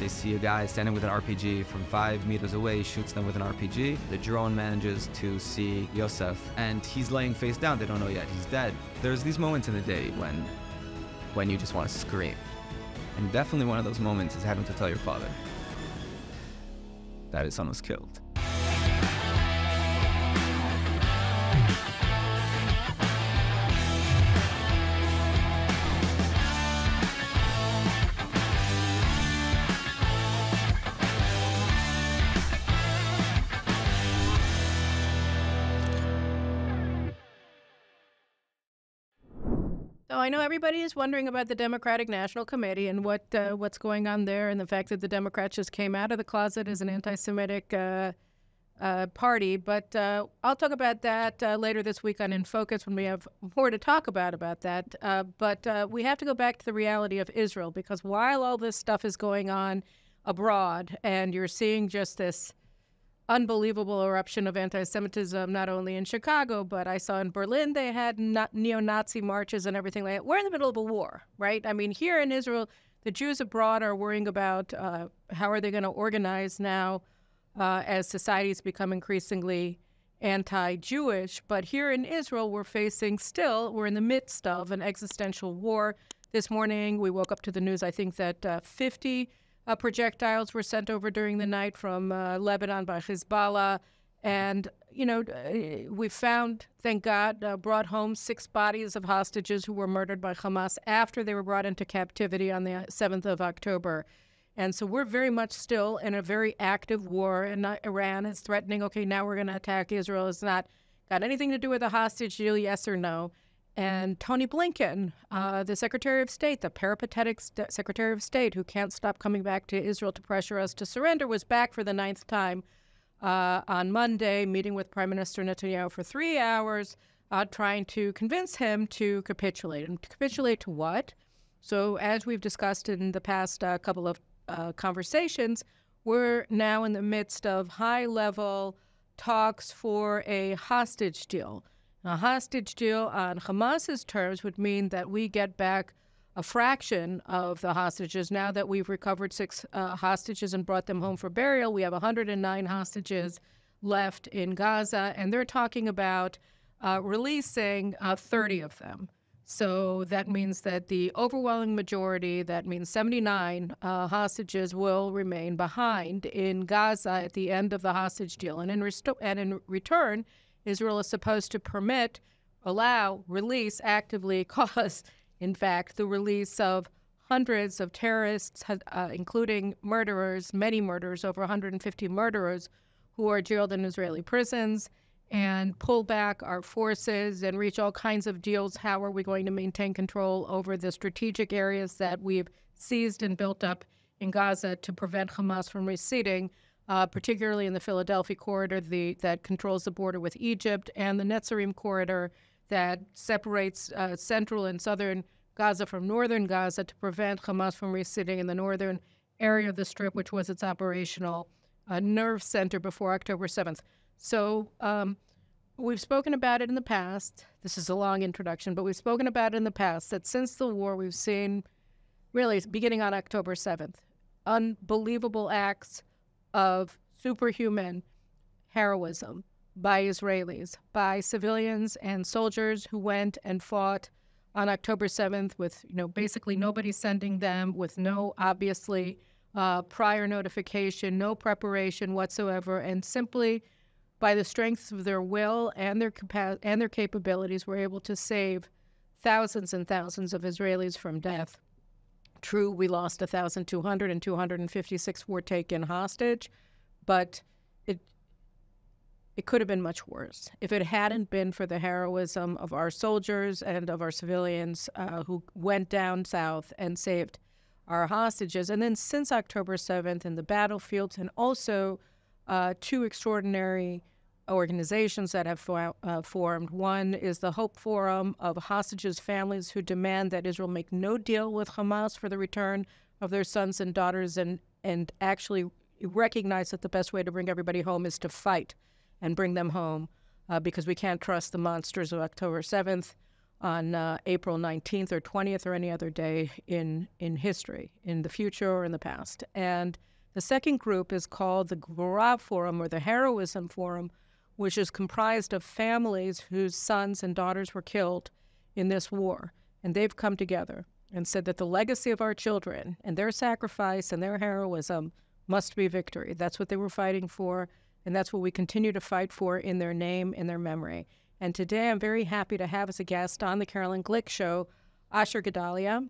They see a guy standing with an RPG from 5 meters away, shoots them with an RPG. The drone manages to see Yosef, and he's laying face down. They don't know yet he's dead. There's these moments in the day when you just want to scream. And definitely one of those moments is having to tell your father that his son was killed. So I know everybody is wondering about the Democratic National Committee and what's going on there, and the fact that the Democrats just came out of the closet as an anti-Semitic party. But I'll talk about that later this week on In Focus when we have more to talk about that. But we have to go back to the reality of Israel, because while all this stuff is going on abroad and you're seeing just this unbelievable eruption of anti-Semitism, not only in Chicago, but I saw in Berlin they had neo-Nazi marches and everything like that. We're in the middle of a war, right? I mean, here in Israel, the Jews abroad are worrying about how are they going to organize now as societies become increasingly anti-Jewish. But here in Israel, we're in the midst of an existential war. This morning, we woke up to the news, I think, that 50 projectiles were sent over during the night from Lebanon by Hezbollah. And, you know, we found, thank God, brought home 6 bodies of hostages who were murdered by Hamas after they were brought into captivity on the 7th of October. And so we're very much still in a very active war, and Iran is threatening, okay, now we're going to attack Israel. It's not got anything to do with a hostage deal, yes or no. And Tony Blinken, the Secretary of State, the peripatetic Secretary of State who can't stop coming back to Israel to pressure us to surrender, was back for the 9th time on Monday, meeting with Prime Minister Netanyahu for 3 hours, trying to convince him to capitulate. And to capitulate to what? So as we've discussed in the past couple of conversations, we're now in the midst of high-level talks for a hostage deal. A hostage deal on Hamas's terms would mean that we get back a fraction of the hostages. Now that we've recovered 6 hostages and brought them home for burial, we have 109 hostages left in Gaza, and they're talking about releasing 30 of them. So that means that the overwhelming majority, that means 79 hostages, will remain behind in Gaza at the end of the hostage deal. And in return, Israel is supposed to release, actively cause, in fact, the release of hundreds of terrorists, including murderers, many murderers, over 150 murderers, who are jailed in Israeli prisons, and pull back our forces and reach all kinds of deals. How are we going to maintain control over the strategic areas that we've seized and built up in Gaza to prevent Hamas from receding? Particularly in the Philadelphia corridor that controls the border with Egypt, and the Netzarim corridor that separates central and southern Gaza from northern Gaza to prevent Hamas from receding in the northern area of the Strip, which was its operational nerve center before October 7th. So we've spoken about it in the past. This is a long introduction, but we've spoken about it in the past that since the war, we've seen, really beginning on October 7th, unbelievable acts of superhuman heroism by Israelis, by civilians and soldiers who went and fought on October 7th with, basically nobody sending them, with no, obviously, prior notification, no preparation whatsoever, and simply by the strength of their will and their capabilities were able to save thousands and thousands of Israelis from death. True, we lost 1,200 and 256 were taken hostage, but it could have been much worse if it hadn't been for the heroism of our soldiers and of our civilians who went down south and saved our hostages. And then since October 7th in the battlefields, and also 2 extraordinary organizations that have formed. One is the Hope Forum of hostages' families who demand that Israel make no deal with Hamas for the return of their sons and daughters, and actually recognize that the best way to bring everybody home is to fight and bring them home, because we can't trust the monsters of October 7th. on April 19th or 20th or any other day in history, in the future or in the past. And the second group is called the Kfar Aza Forum, or the Heroism Forum, which is comprised of families whose sons and daughters were killed in this war. And they've come together and said that the legacy of our children and their sacrifice and their heroism must be victory. That's what they were fighting for, and that's what we continue to fight for in their name, in their memory. And today I'm very happy to have as a guest on the Caroline Glick Show, Yoseph Guedalia,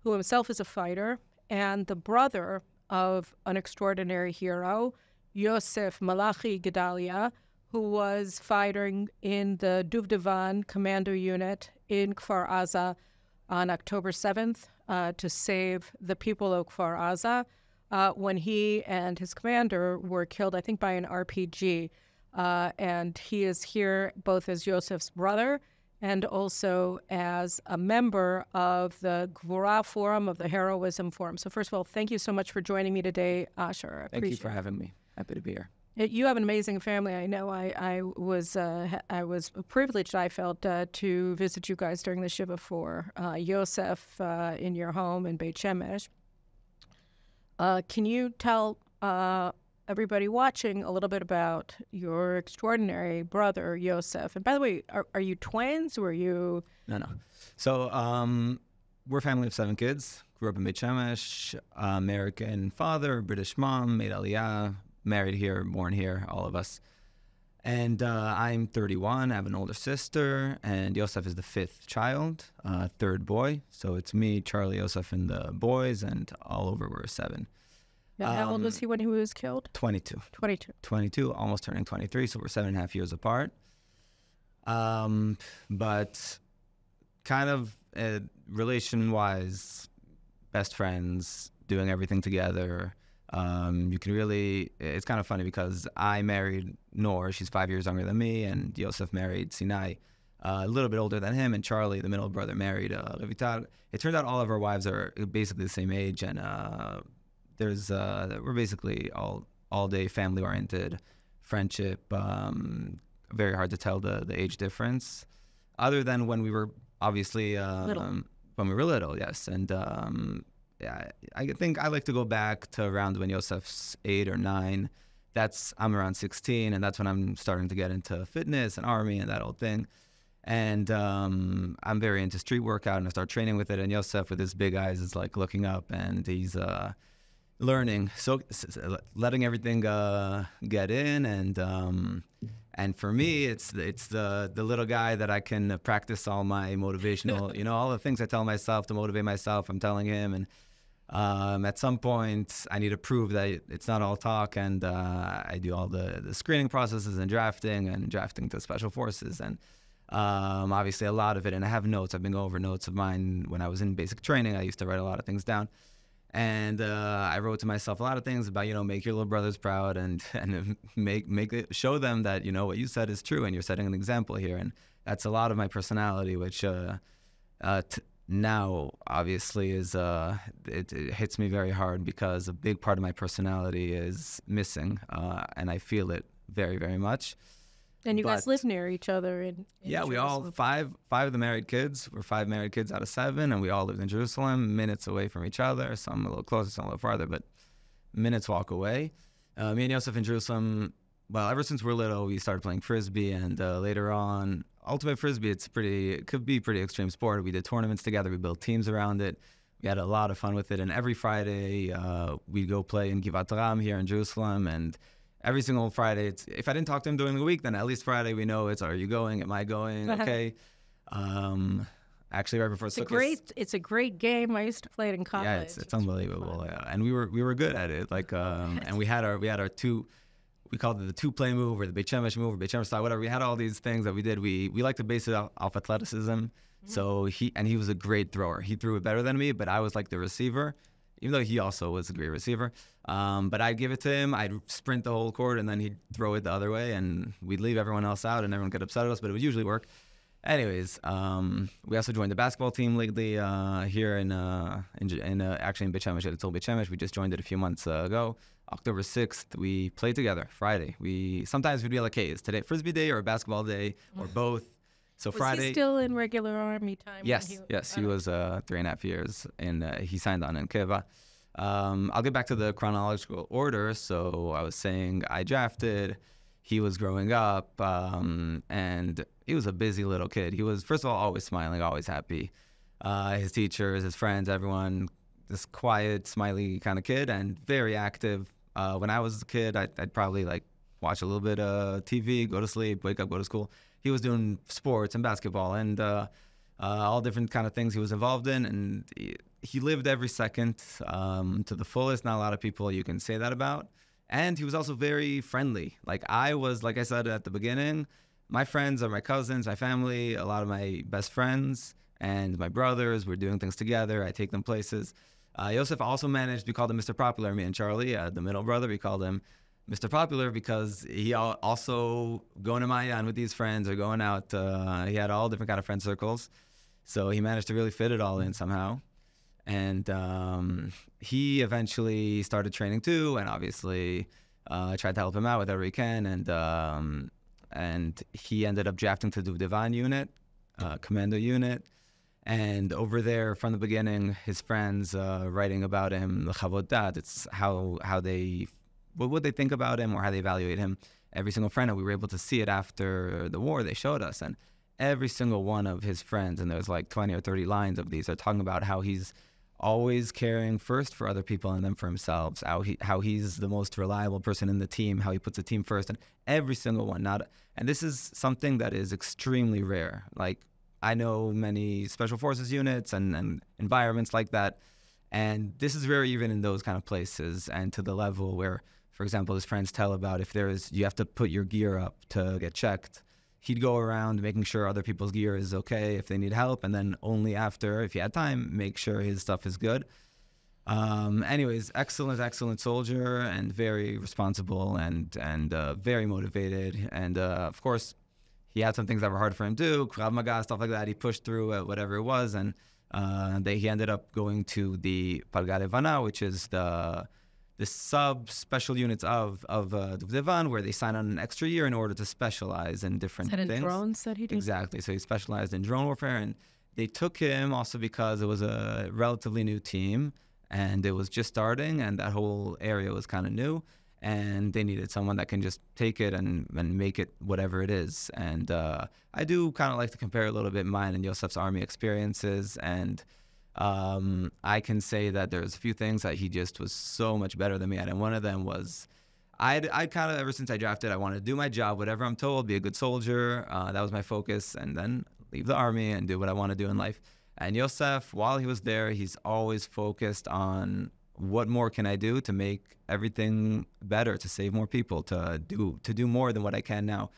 who himself is a fighter and the brother of an extraordinary hero, Yoseph Malachi Guedalia, who was fighting in the Duvdevan Commando Unit in Kfar Aza on October 7th to save the people of Kfar Aza when he and his commander were killed, I think, by an RPG. And he is here both as Yosef's brother and also as a member of the Kfar Aza Forum, of the Heroism Forum. So first of all, thank you so much for joining me today, Asher. Thank you for having me. Happy to be here. You have an amazing family. I know I was privileged, I felt, to visit you guys during the Shiva for Yosef in your home in Beit Shemesh. Can you tell everybody watching a little bit about your extraordinary brother, Yosef? And by the way, are you twins? Were you? No. So we're a family of 7 kids. Grew up in Beit Shemesh, American father, British mom, made Aliyah, married here, born here, all of us. And I'm 31. I have an older sister, and Yosef is the 5th child, 3rd boy. So it's me, Charlie, Yosef, and the boys, and all over we're 7. Yeah, how old was he when he was killed? 22. 22. 22, almost turning 23, so we're 7.5 years apart. But kind of relation-wise, best friends, doing everything together. You can really, it's kind of funny because I married Noor, she's 5 years younger than me, and Yosef married Sinai, a little bit older than him, and Charlie, the middle brother, married Revital. It turned out all of our wives are basically the same age, and we're basically all day family oriented, friendship, very hard to tell the age difference, other than when we were obviously, when we were little, yes, and yeah, I think I like to go back to around when Yosef's 8 or 9. I'm around 16, and that's when I'm starting to get into fitness and army and that old thing. And I'm very into street workout, and I start training with it. And Yosef, with his big eyes, is like looking up, and he's learning, so letting everything get in. And for me, it's the little guy that I can practice all my motivational, all the things I tell myself to motivate myself, I'm telling him. And at some point, I need to prove that it's not all talk, and I do all the screening processes and drafting to special forces, and obviously a lot of it. And I have notes. I've been going over notes of mine when I was in basic training. I used to write a lot of things down, and I wrote to myself a lot of things about make your little brothers proud, and make it, show them that what you said is true, and you're setting an example here. And that's a lot of my personality, which now obviously is it hits me very hard, because a big part of my personality is missing, and I feel it very, very much. And you guys live near each other in yeah, Jerusalem. We all five of the married kids. We're 5 married kids out of 7, and we all lived in Jerusalem, minutes away from each other. Some a little closer, some a little farther, but minutes walk away. Me and Yosef in Jerusalem. Well, ever since we're little, we started playing frisbee, and later on, ultimate frisbee. It could be pretty extreme sport. We did tournaments together. We built teams around it. We had a lot of fun with it. And every Friday, we'd go play in Givat Ram here in Jerusalem. And every single Friday, if I didn't talk to him during the week, then at least Friday we know are you going? Am I going? Okay. Actually, right before Sukkot. It's a great game. I used to play it in college. Yeah, it's unbelievable. Yeah. And we were good at it. And we had our 2. We called it the 2-play move, or the Beit Shemesh move, or Beit Shemesh style, whatever. We had all these things that we did. We like to base it off athleticism. Mm-hmm. So he was a great thrower. He threw it better than me, but I was like the receiver, even though he also was a great receiver. But I'd give it to him. I'd sprint the whole court, and then he'd throw it the other way, and we'd leave everyone else out, and everyone get upset at us, but it would usually work. Anyways, we also joined the basketball team lately here actually in Beit Shemesh, at Beit Shemesh. We just joined it a few months ago. October 6th, we played together. Friday, sometimes we'd be like, hey, is today Frisbee day or a basketball day or both? So Was Friday. he still in regular army time? Yes, he was 3.5 years, and he signed on in Kfar. I'll get back to the chronological order. So I was saying I drafted. He was growing up, and he was a busy little kid. He was, first of all, always smiling, always happy. His teachers, his friends, everyone, this quiet, smiley kind of kid, and very active. When I was a kid, I'd probably like watch a little bit of TV, go to sleep, wake up, go to school. He was doing sports and basketball and all different kind of things he was involved in, and he lived every second to the fullest. Not a lot of people you can say that about. And he was also very friendly. Like I said at the beginning, my friends are my cousins, my family, a lot of my best friends, and my brothers. We're doing things together. I take them places. Yoseph also managed, we called him Mr. Popular, me and Charlie, the middle brother, we called him Mr. Popular because he also going to Mayan with these friends or going out. He had all different kind of friend circles. So he managed to really fit it all in somehow. And he eventually started training too, and obviously tried to help him out with whatever he can. And he ended up drafting to the Divan unit, commando unit. And over there, from the beginning, his friends writing about him, the chavodat, it's what they think about him or how they evaluate him. Every single friend, and we were able to see it after the war. They showed us, and every single one of his friends, and there's like 20 or 30 lines of these, are talking about how he's always caring first for other people and then for himself. How he's the most reliable person in the team. How he puts the team first, and every single one. And this is something that is extremely rare. Like, I know many special forces units and environments like that, and this is rare even in those kind of places, and to the level where, for example, his friends tell about if you have to put your gear up to get checked. He'd go around making sure other people's gear is okay if they need help, and then only after, if he had time, make sure his stuff is good. Anyways, excellent soldier, and very responsible and very motivated. And of course, he had some things that were hard for him too, Krav Maga, stuff like that. He pushed through whatever it was, and he ended up going to the Palga Levana, which is the sub-special units of Duvdevan, where they sign on an extra year in order to specialize in different things. Is that in drones that he did? Exactly. So he specialized in drone warfare, and they took him also because it was a relatively new team, and it was just starting, and that whole area was kind of new, and they needed someone that can just take it and make it whatever it is. And I do kind of like to compare a little bit mine and Yosef's army experiences, and I can say that there's a few things that he just was so much better than me at, and one of them was I kind of, ever since I drafted, I wanted to do my job, whatever I'm told, be a good soldier. That was my focus, and then leave the army and do what I want to do in life. And Yosef, while he was there, he's always focused on what more can I do to make everything better, to save more people, to do more than what I can now.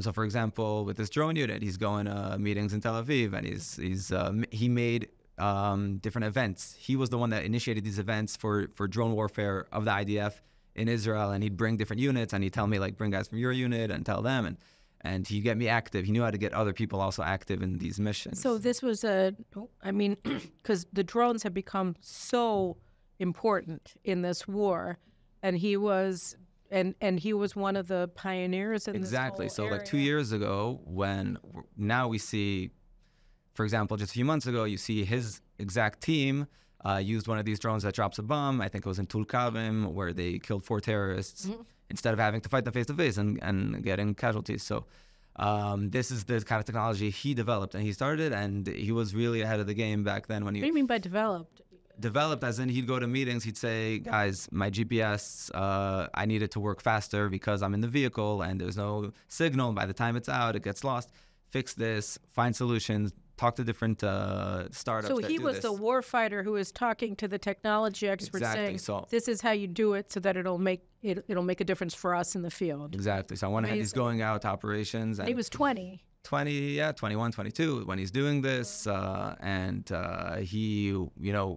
So, for example, with this drone unit, he's going to meetings in Tel Aviv, and he made different events. He was the one that initiated these events for drone warfare of the IDF in Israel, and he'd bring different units, and he'd tell me, like, bring guys from your unit and tell them, and he'd get me active. He knew how to get other people also active in these missions. So this was because the drones have become so important in this war, and he was one of the pioneers in exactly. this whole So like 2 years ago, now we see, for example, just a few months ago, you see his exact team used one of these drones that drops a bomb. I think it was in Tulkavim, where they killed 4 terrorists instead of having to fight them face to face and getting casualties. So this is the kind of technology he developed, and he started, and he was really ahead of the game back then. When What do you mean by developed? Developed as in he'd go to meetings, he'd say, guys, my GPS, I need it to work faster because I'm in the vehicle and there's no signal. By the time it's out, it gets lost. Fix this, find solutions, talk to different startups. So he was the warfighter who was talking to the technology experts, saying, this is how you do it so that it'll make a difference for us in the field. Exactly. So on one hand, he's going out to operations. And he was 20. 21, 22 when he's doing this, and he,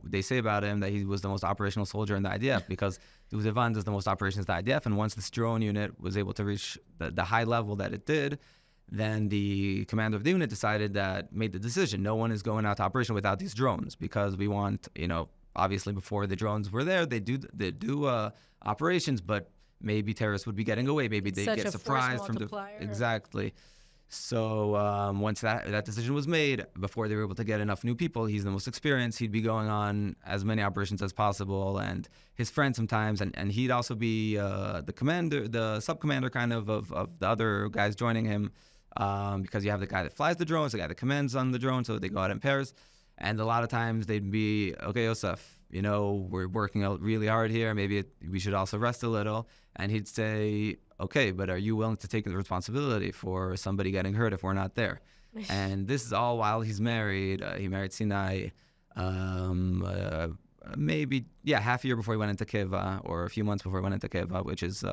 they say about him that he was the most operational soldier in the IDF because Duvdevan does the most operations in the IDF, and once this drone unit was able to reach the high level that it did, then the commander of the unit made the decision, no one is going out to operation without these drones, because we want, obviously before the drones were there, they do operations, but maybe terrorists would be getting away, maybe they get surprised from exactly. So once that decision was made, before they were able to get enough new people, he's the most experienced. He'd be going on as many operations as possible, and his friend sometimes, and he'd also be the commander, the sub-commander kind of the other guys joining him, because you have the guy that flies the drones, the guy that commands on the drone, so they go out in pairs. And a lot of times they'd be, okay, Yosef, we're working out really hard here. Maybe we should also rest a little. And he'd say, okay, but are you willing to take the responsibility for somebody getting hurt if we're not there? And this is all while he's married. He married Sinai maybe, half a year before he went into Keva, or a few months before he went into Keva, which is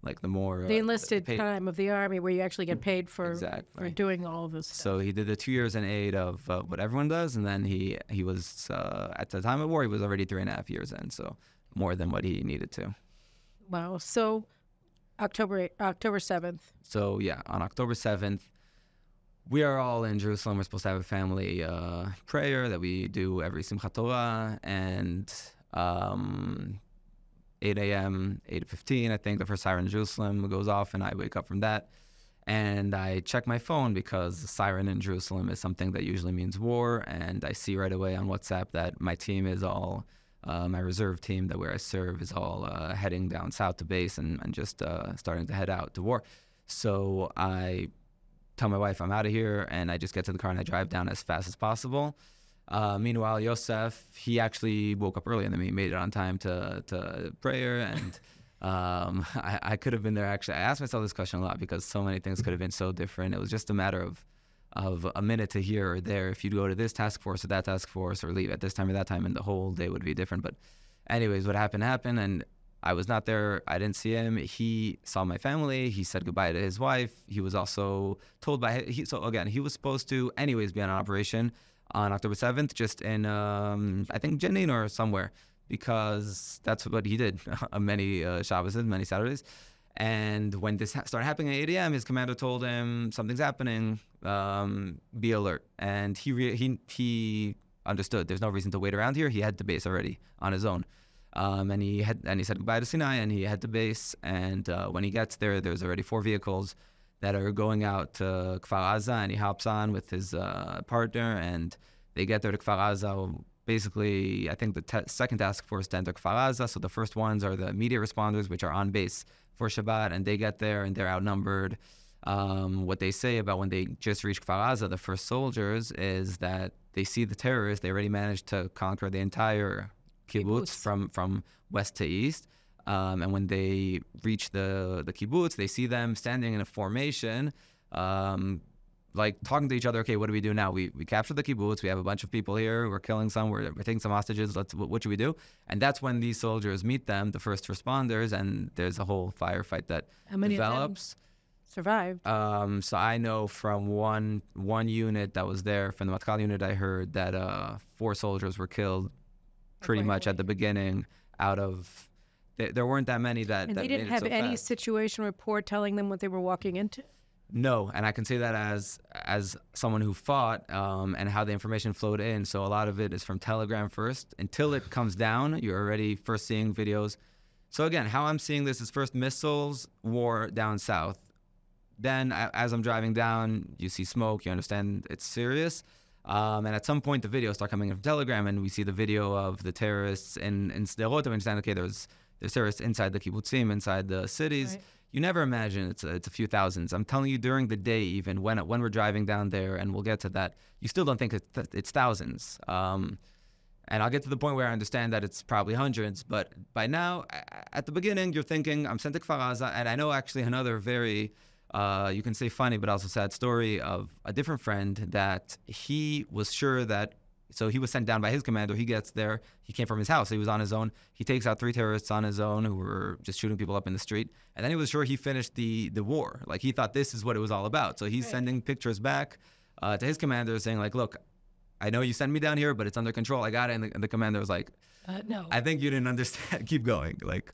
like the more... the enlisted time of the army where you actually get paid for doing all of this stuff. So he did the 2 years and 8 of what everyone does, and then he was, at the time of war, he was already 3.5 years in, so more than what he needed to. Wow. So October 7th. So on October 7th, we are all in Jerusalem. We're supposed to have a family prayer that we do every Simchat Torah, and 8 a.m., 8:15, I think, the first siren in Jerusalem goes off, and I wake up from that. And I check my phone because the siren in Jerusalem is something that usually means war, and I see right away on WhatsApp that my team is all... my reserve team where I serve is all heading down south to base and just starting to head out to war. So I tell my wife I'm out of here, and I just get to the car and I drive down as fast as possible. Meanwhile, Yosef, he actually woke up earlier than me. He made it on time to prayer, and I could have been there. Actually, I asked myself this question a lot because so many things could have been so different. It was just a matter of a minute to here or there, if you'd go to this task force or that task force, or leave at this time or that time, and the whole day would be different. But anyways, what happened, and I was not there. I didn't see him. He saw my family. He said goodbye to his wife. He was also told so again, he was supposed to anyways be on an operation on October 7th, just in, I think, Jenin or somewhere, because that's what he did many Shabbos, many Saturdays. And when this started happening at 8 a.m., his commander told him something's happening, be alert. And he understood there's no reason to wait around here. He had to base already on his own. And he said goodbye to Sinai, and he had to base. And when he gets there, there's already 4 vehicles that are going out to Kfar Aza, and he hops on with his partner, and they get there to Kfar Aza. Basically, I think the second task force to enter Kfar Aza. So the first ones are the immediate responders, which are on base for Shabbat, and they get there and they're outnumbered. What they say about when they just reach Kfar Aza, the first soldiers, is that they see the terrorists. They already managed to conquer the entire kibbutz from west to east. And when they reach the kibbutz, they see them standing in a formation, like talking to each other. Okay, what do we do now? We captured the kibbutz. We have a bunch of people here. We're killing some. We're taking some hostages. What should we do? And that's when these soldiers meet them, the first responders, and there's a whole firefight that develops. Survived. So I know from one unit that was there, from the Matkal unit, I heard that 4 soldiers were killed pretty much at the beginning out of... There weren't that many that... And they didn't have any situation report telling them what they were walking into? No, and I can say that as someone who fought, and how the information flowed in. So a lot of it is from Telegram first. Until it comes down, you're already first seeing videos. So again, how I'm seeing this is first missiles, war down south. Then as I'm driving down, you see smoke, you understand it's serious. And at some point, the videos start coming in from Telegram, and we see the video of the terrorists in Sderot, and we understand, okay, there's terrorists inside the kibbutzim, inside the cities. Right. You never imagine it's a few thousands. I'm telling you, during the day, even when we're driving down there, and we'll get to that, you still don't think it's thousands. And I'll get to the point where I understand that it's probably hundreds. But by now, at the beginning, you're thinking, I'm sent to Kfar Aza, and I know actually another very, you can say funny, but also sad story of a different friend that he was sure that... So he was sent down by his commander. He gets there. He came from his house. He was on his own. He takes out 3 terrorists on his own who were just shooting people up in the street. And then he was sure he finished the war. Like, he thought this is what it was all about. So he's sending pictures back to his commander saying, like, look, I know you sent me down here, but it's under control. I got it. And the commander was like, no. I think you didn't understand. Keep going. Like,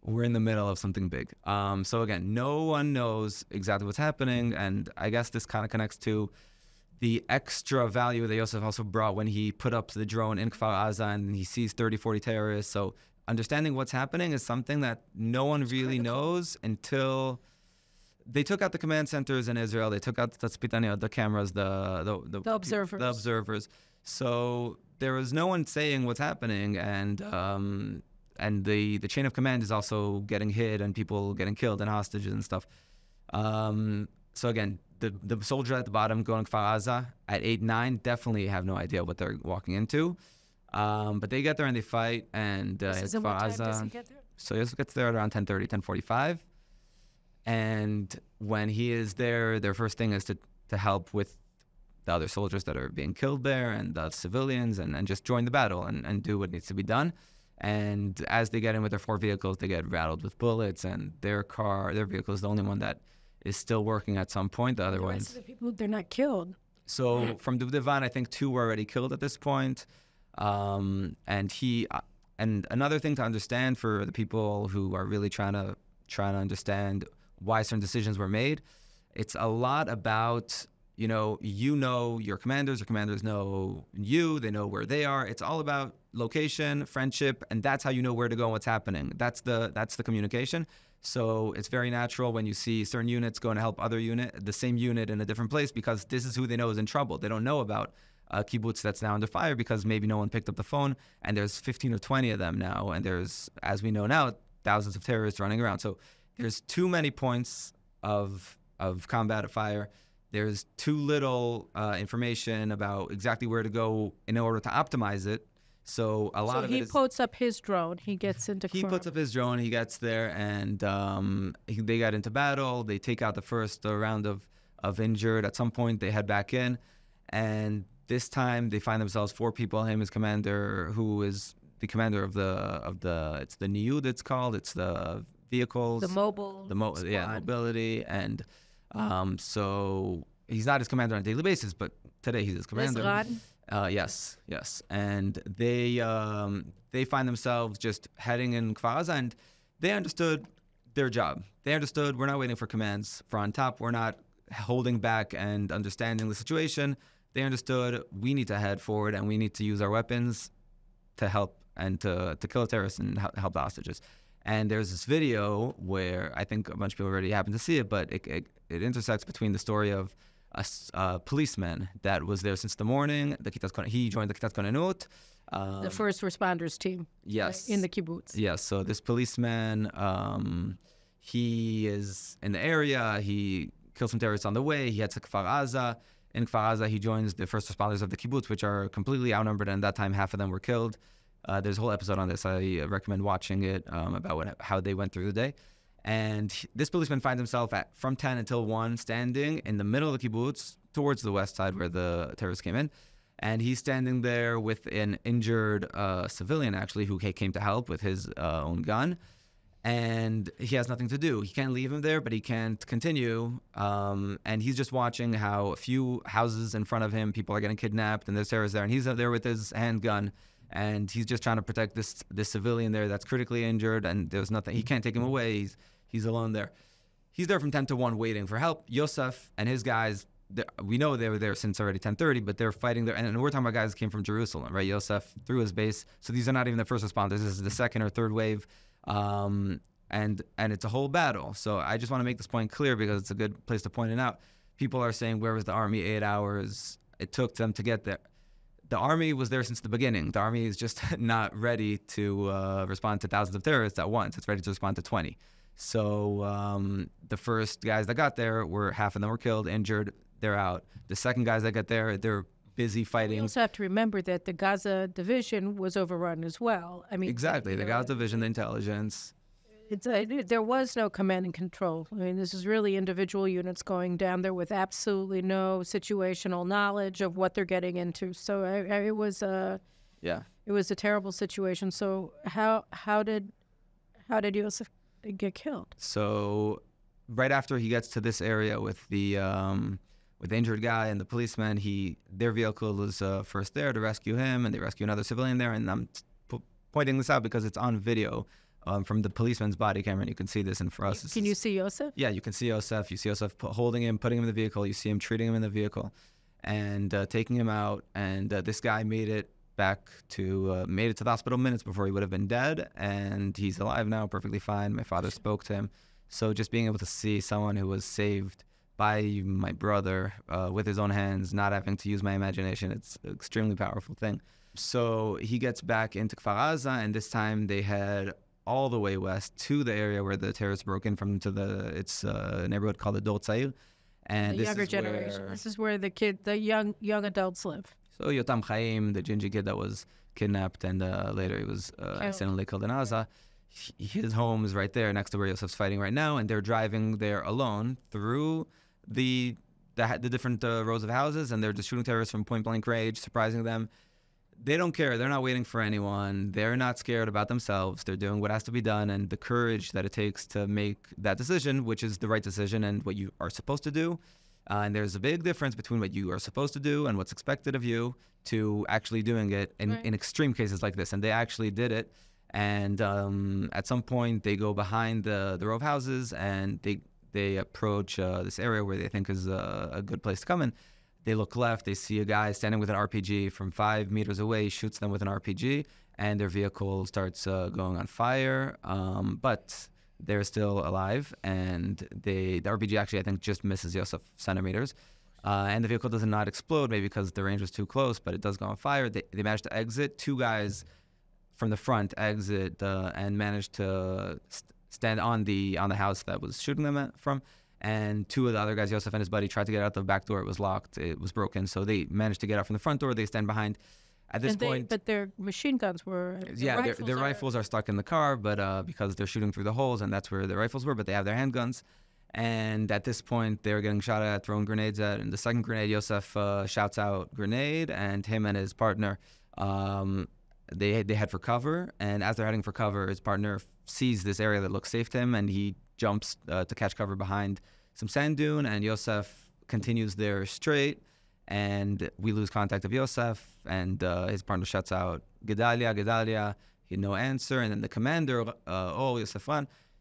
we're in the middle of something big. So again, no one knows exactly what's happening. And I guess this kind of connects to the extra value that Yosef also brought when he put up the drone in Kfar Aza and he sees 30, 40 terrorists. So understanding what's happening is something that no one really knows until They took out the command centers in Israel. They took out the cameras, the observers. The observers. So there was no one saying what's happening, and the chain of command is also getting hit and people getting killed and hostages and stuff. So again, the soldier at the bottom going Kfar Aza at 8-9 definitely have no idea what they're walking into. But they get there and they fight, and Kfar Aza. Does he get there? So Yosef gets there at around 10:30, 10:45. And when he is there, their first thing is to help with the other soldiers that are being killed there and the civilians, and just join the battle and do what needs to be done. And as they get in with their 4 vehicles, they get rattled with bullets, and their vehicle is the only one that is still working at some point. The other ones, rest of the people, they're not killed. So from Duvdevan, I think 2 were already killed at this point. And another thing to understand for the people who are really trying to understand why certain decisions were made, it's a lot about, your commanders know you, they know where they are. It's all about location, friendship, and that's how you know where to go and what's happening. That's the communication. So it's very natural when you see certain units going to help the same unit in a different place, because this is who they know is in trouble. They don't know about a kibbutz that's now under fire because maybe no one picked up the phone, and there's 15 or 20 of them now, and there's, as we know now, thousands of terrorists running around. So there's too many points of combat fire. There's too little information about exactly where to go in order to optimize it. So a lot of it is... he puts up his drone. He gets into... He puts up his drone. He gets there, and they get into battle. They take out the first round of injured. At some point, they head back in, and this time they find themselves 4 people. Him, his commander, who is the commander of the it's the Niyud, it's called. It's the vehicles. The mobile mobility. And so he's not his commander on a daily basis, but today he's his commander. Yes. And they find themselves just heading in Kfar Aza, and they understood their job. They understood we're not waiting for commands from on top. We're not holding back and understanding the situation. They understood we need to head forward and we need to use our weapons to help and to kill terrorists and help the hostages. And there's this video where I think a bunch of people already happen to see it, but it intersects between the story of a policeman that was there since the morning. He joined the Kitat Konenut. The first responders team. Yes. In the kibbutz. Yes. So this policeman, he is in the area. He killed some terrorists on the way. He heads to Kfar Aza. In Kfar Aza, he joins the first responders of the kibbutz, which are completely outnumbered, and at that time, half of them were killed. There's a whole episode on this. I recommend watching it about how they went through the day. And this policeman finds himself from 10 until 1 standing in the middle of the kibbutz towards the west side where the terrorists came in. And he's standing there with an injured civilian, actually, who came to help with his own gun. And he has nothing to do. He can't leave him there, but he can't continue. And he's just watching how a few houses in front of him, people are getting kidnapped, and there's terrorists there. And he's there with his handgun, and he's just trying to protect this civilian there that's critically injured, and there's nothing. He can't take him away. He's alone there. He's there from 10 to 1 waiting for help. Yosef and his guys, we know they were there since already 10:30, but they're fighting there. And we're talking about guys that came from Jerusalem, right? Yosef threw his base. So these are not even the first responders. This is the second or third wave. And it's a whole battle. So I just want to make this point clear because it's a good place to point it out. People are saying, where was the army 8 hours it took them to get there? The army was there since the beginning. The army is just not ready to respond to thousands of terrorists at once. It's ready to respond to 20. So the first guys that got there, half of them were killed, injured, they're out. The second guys that got there, they're busy fighting. You also have to remember that the Gaza division was overrun as well. I mean, exactly, the Gaza division, the intelligence. There was no command and control. I mean, this is really individual units going down there with absolutely no situational knowledge of what they're getting into. So it was a terrible situation. So how did Yosef get killed? So right after he gets to this area with the injured guy and the policeman, their vehicle was first there to rescue him, and they rescue another civilian there. And I'm pointing this out because it's on video. From the policeman's body camera, and you can see this. And for us, can you see Yosef? Yeah, you can see Yosef. You see Yosef holding him, putting him in the vehicle. You see him treating him in the vehicle, and taking him out. And this guy made it to the hospital minutes before he would have been dead. And he's alive now, perfectly fine. My father spoke to him, So just being able to see someone who was saved by my brother with his own hands, not having to use my imagination, it's an extremely powerful thing. So he gets back into Kfar Aza, and this time they head all the way west to the area where the terrorists broke in from, to it's a neighborhood called the Dor Tzair. And the younger generation. This is where the young adults live. So Yotam Chaim, the ginger kid that was kidnapped and later he was accidentally killed in Aza, his home is right there next to where Yosef's fighting right now, and they're driving there alone through the different rows of houses, and they're just shooting terrorists from point blank range, surprising them. They don't care. They're not waiting for anyone. They're not scared about themselves. They're doing what has to be done, and the courage that it takes to make that decision, which is the right decision and what you are supposed to do. And there's a big difference between what you are supposed to do and what's expected of you to actually doing it in extreme cases like this. And they actually did it. And at some point, they go behind the row of houses, and they approach this area where they think is a good place to come in. They look left, they see a guy standing with an RPG from 5 meters away, shoots them with an RPG, and their vehicle starts going on fire. But they're still alive, and the RPG actually, I think, just misses Yosef centimeters. And the vehicle does not explode, maybe because the range was too close, but it does go on fire. They managed to exit. 2 guys from the front exit and managed to stand on the house that was shooting them from. And 2 of the other guys, Yosef and his buddy, tried to get out the back door. It was locked. It was broken. So they managed to get out from the front door. They stand behind. At this point, but their machine guns were. Their rifles are stuck in the car, but because they're shooting through the holes, and that's where their rifles were. But they have their handguns. And at this point, they're getting shot at, thrown grenades at. And the second grenade, Yosef shouts out "grenade," and him and his partner, they head for cover. And as they're heading for cover, his partner sees this area that looks safe to him, and he jumps to catch cover behind some sand dune. And Yosef continues there straight. And we lose contact of Yosef, and his partner shouts out, Guedalia, Guedalia. He had no answer. And then the commander, Yosef,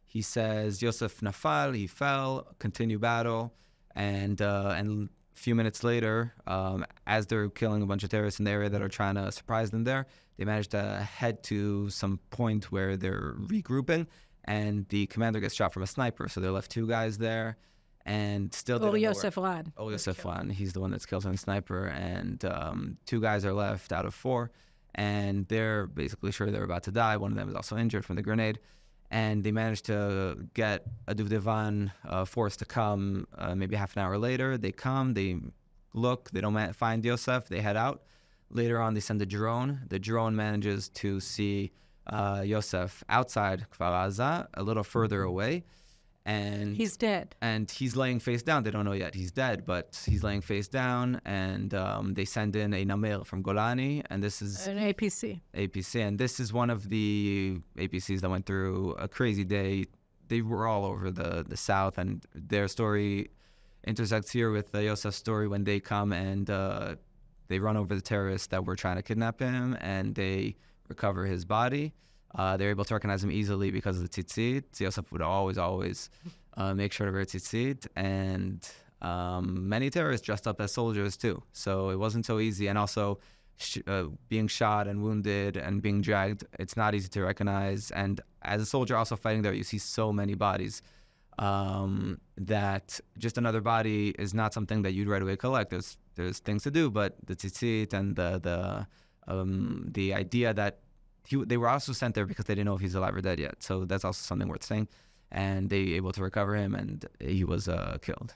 he says, Yosef nafal, he fell, continue battle. And a few minutes later, as they're killing a bunch of terrorists in the area that are trying to surprise them there, they manage to head to some point where they're regrouping, and the commander gets shot from a sniper. So they're left 2 guys there. And still, Yosef Rad. Yosef Rad. He's the one that's killed on the sniper. And 2 guys are left out of 4. And they're basically sure they're about to die. One of them is also injured from the grenade. And they managed to get a Duvdevan force to come maybe half an hour later. They come, they look, they don't find Yosef, they head out. Later on, they send a drone. The drone manages to see Yosef outside Kfar Aza, a little further away. And he's dead. And he's laying face down. They don't know yet he's dead, but he's laying face down. And they send in a Namir from Golani, and this is an APC. And this is one of the APCs that went through a crazy day. They were all over the south, and their story intersects here with Yosef's story when they come and they run over the terrorists that were trying to kidnap him, and they recover his body. They're able to recognize him easily because of the tzitzit. Yosef would always make sure to wear tzitzit, and many terrorists dressed up as soldiers too. So it wasn't so easy. And also being shot and wounded and being dragged, it's not easy to recognize. And as a soldier also fighting there, you see so many bodies that just another body is not something that you'd right away collect. There's things to do, but the tzitzit and the idea that they were also sent there because they didn't know if he's alive or dead yet. So that's also something worth saying. And they able to recover him, and he was killed.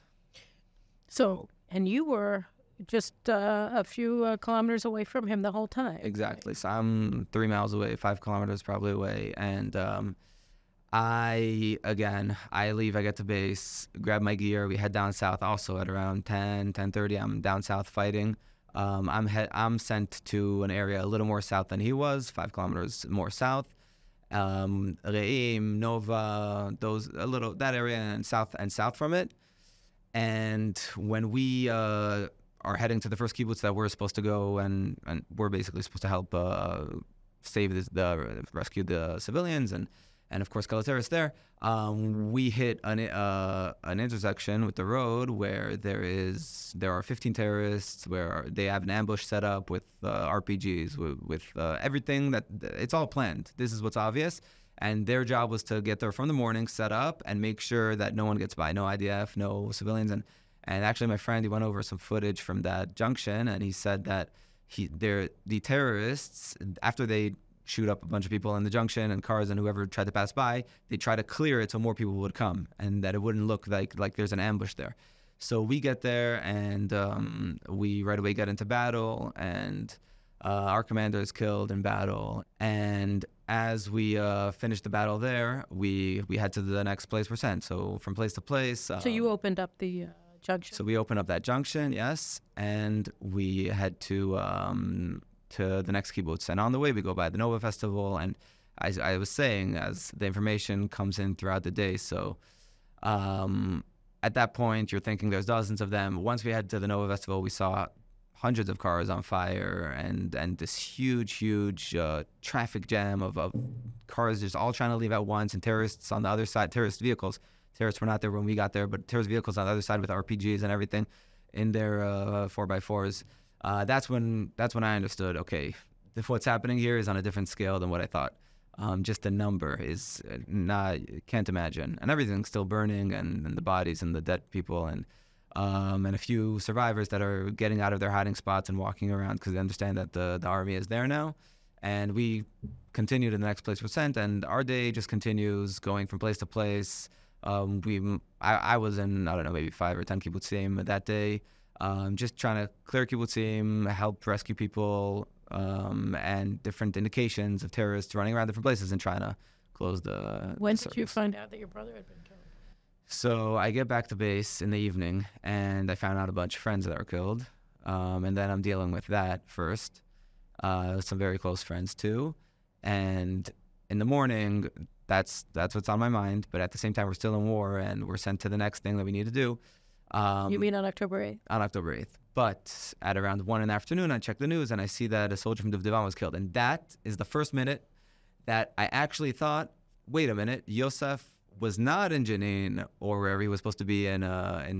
So, and you were just a few kilometers away from him the whole time. Exactly. So I'm 3 miles away, 5 kilometers probably away. And I leave, I get to base, grab my gear. We head down south also at around 10:30. I'm down south fighting. I'm sent to an area a little more south than he was, 5 kilometers more south. Re'im, Nova, that area and south from it. And when we are heading to the first kibbutz that we're supposed to go, and we're basically supposed to help rescue the civilians and of course kill the terrorists there, we hit an intersection with the road where there are 15 terrorists, where they have an ambush set up with RPGs, with everything that it's all planned. This is what's obvious. And their job was to get there from the morning, set up, and make sure that no one gets by, no IDF, no civilians. And actually, my friend, he went over some footage from that junction, and he said that the terrorists, after they shoot up a bunch of people in the junction and cars and whoever tried to pass by, they try to clear it so more people would come and that it wouldn't look like there's an ambush there. So we get there, and we right away get into battle, and our commander is killed in battle. And as we finish the battle there, we head to the next place we're sent. So from place to place. So you opened up the junction. So we open up that junction, yes, and we head to the next kibbutz. And on the way, we go by the Nova Festival. And I was saying, as the information comes in throughout the day, so at that point, you're thinking there's dozens of them. Once we head to the Nova Festival, we saw hundreds of cars on fire and this huge traffic jam of cars just all trying to leave at once, and terrorists on the other side, terrorist vehicles. Terrorists were not there when we got there, but terrorist vehicles on the other side with RPGs and everything in their 4x4s. That's when I understood, okay, what's happening here is on a different scale than what I thought. Just the number is not, can't imagine. And everything's still burning, and the bodies and the dead people, and a few survivors that are getting out of their hiding spots and walking around because they understand that the army is there now. And we continue to the next place we're sent, and our day just continues going from place to place. I was in, I don't know, maybe 5 or 10 kibbutzim that day, just trying to clear kibbutzim, help rescue people, and different indications of terrorists running around different places and trying to close the When service. did you find out that your brother had been killed? So I get back to base in the evening, and I found out a bunch of friends that were killed, and then I'm dealing with that first, some very close friends too, and in the morning, that's what's on my mind, but at the same time, we're still in war, and we're sent to the next thing that we need to do. You mean on October 8th? On October 8th. But at around 1 in the afternoon, I check the news, and I see that a soldier from Duvdevan was killed, and that is the first minute that I actually thought, wait a minute, Yosef was not in Jenin or wherever he was supposed to be in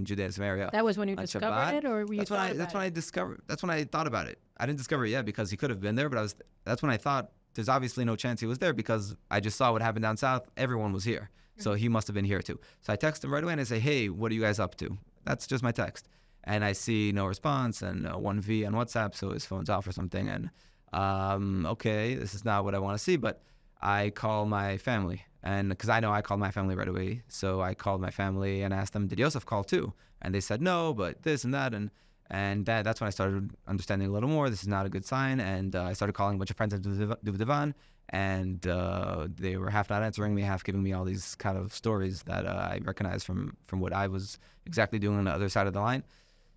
Judea and Samaria. That was when you discovered Shabbat. it, or were you? That's when I thought about it. I didn't discover it yet because he could have been there, but that's when I thought there's obviously no chance he was there because I just saw what happened down south. Everyone was here, so he must have been here too. So I text him right away and I say, "Hey, what are you guys up to?" That's just my text, and I see no response and 1V on WhatsApp, so his phone's off or something. And okay, this is not what I want to see, but I call my family. And because I know I called my family right away. So I called my family and asked them, did Yosef call too? And they said no, but this and that. And that's when I started understanding a little more. This is not a good sign. And I started calling a bunch of friends in Duvdevan. And they were half not answering me, half giving me all these kind of stories that I recognized from what I was exactly doing on the other side of the line.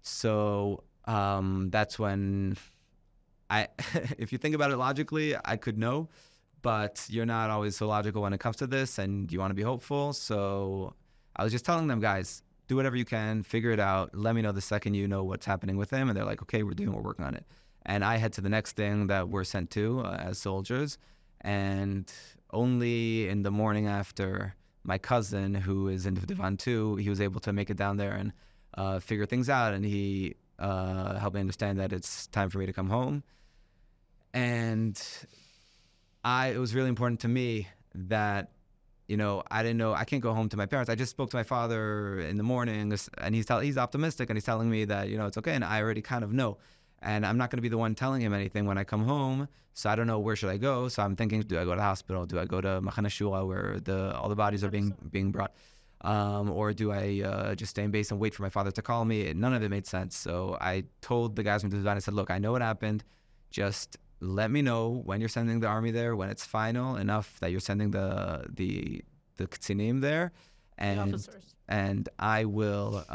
So that's when if you think about it logically, I could know. But you're not always so logical when it comes to this, and you want to be hopeful. So I was just telling them, guys, do whatever you can, figure it out. Let me know the second you know what's happening with him. And they're like, okay, we're working on it. And I head to the next thing that we're sent to as soldiers. And only in the morning after, my cousin, who is in Duvdevan too, he was able to make it down there and figure things out. And he helped me understand that it's time for me to come home. And it was really important to me that, I didn't know, I can't go home to my parents. I just spoke to my father in the morning, and he's optimistic, and he's telling me that, it's okay, and I already kind of know. And I'm not going to be the one telling him anything when I come home, so I don't know where should I go. So I'm thinking, do I go to the hospital? Do I go to Machane Shura, where all the bodies are being brought? Or do I just stay in base and wait for my father to call me? None of it made sense. So I told the guys from Duvdevan, I said, look, I know what happened. Just let me know when you're sending the army there, when it's final enough that you're sending the Ktsinim there, and I will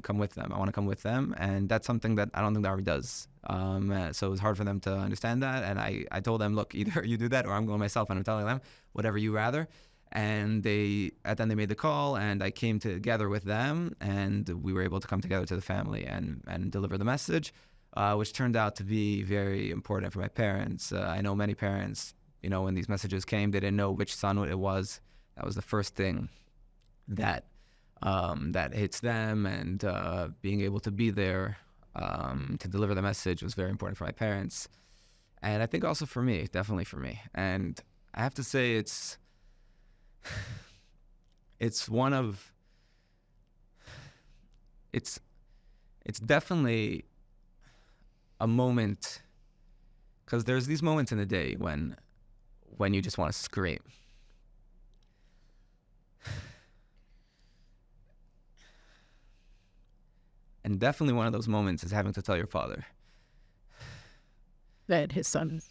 come with them. I want to come with them, and that's something that I don't think the army does. So it was hard for them to understand that, and I told them, look, either you do that or I'm going myself, and I'm telling them, whatever you rather. And at the end they made the call, and I came together with them, and we were able to come together to the family and deliver the message. Which turned out to be very important for my parents. I know many parents, when these messages came, they didn't know which son it was. That was the first thing that hits them, and being able to be there to deliver the message was very important for my parents. And I think also for me, definitely for me. And I have to say it's one of, it's definitely a moment, because there's these moments in the day when you just want to scream. And definitely one of those moments is having to tell your father that his son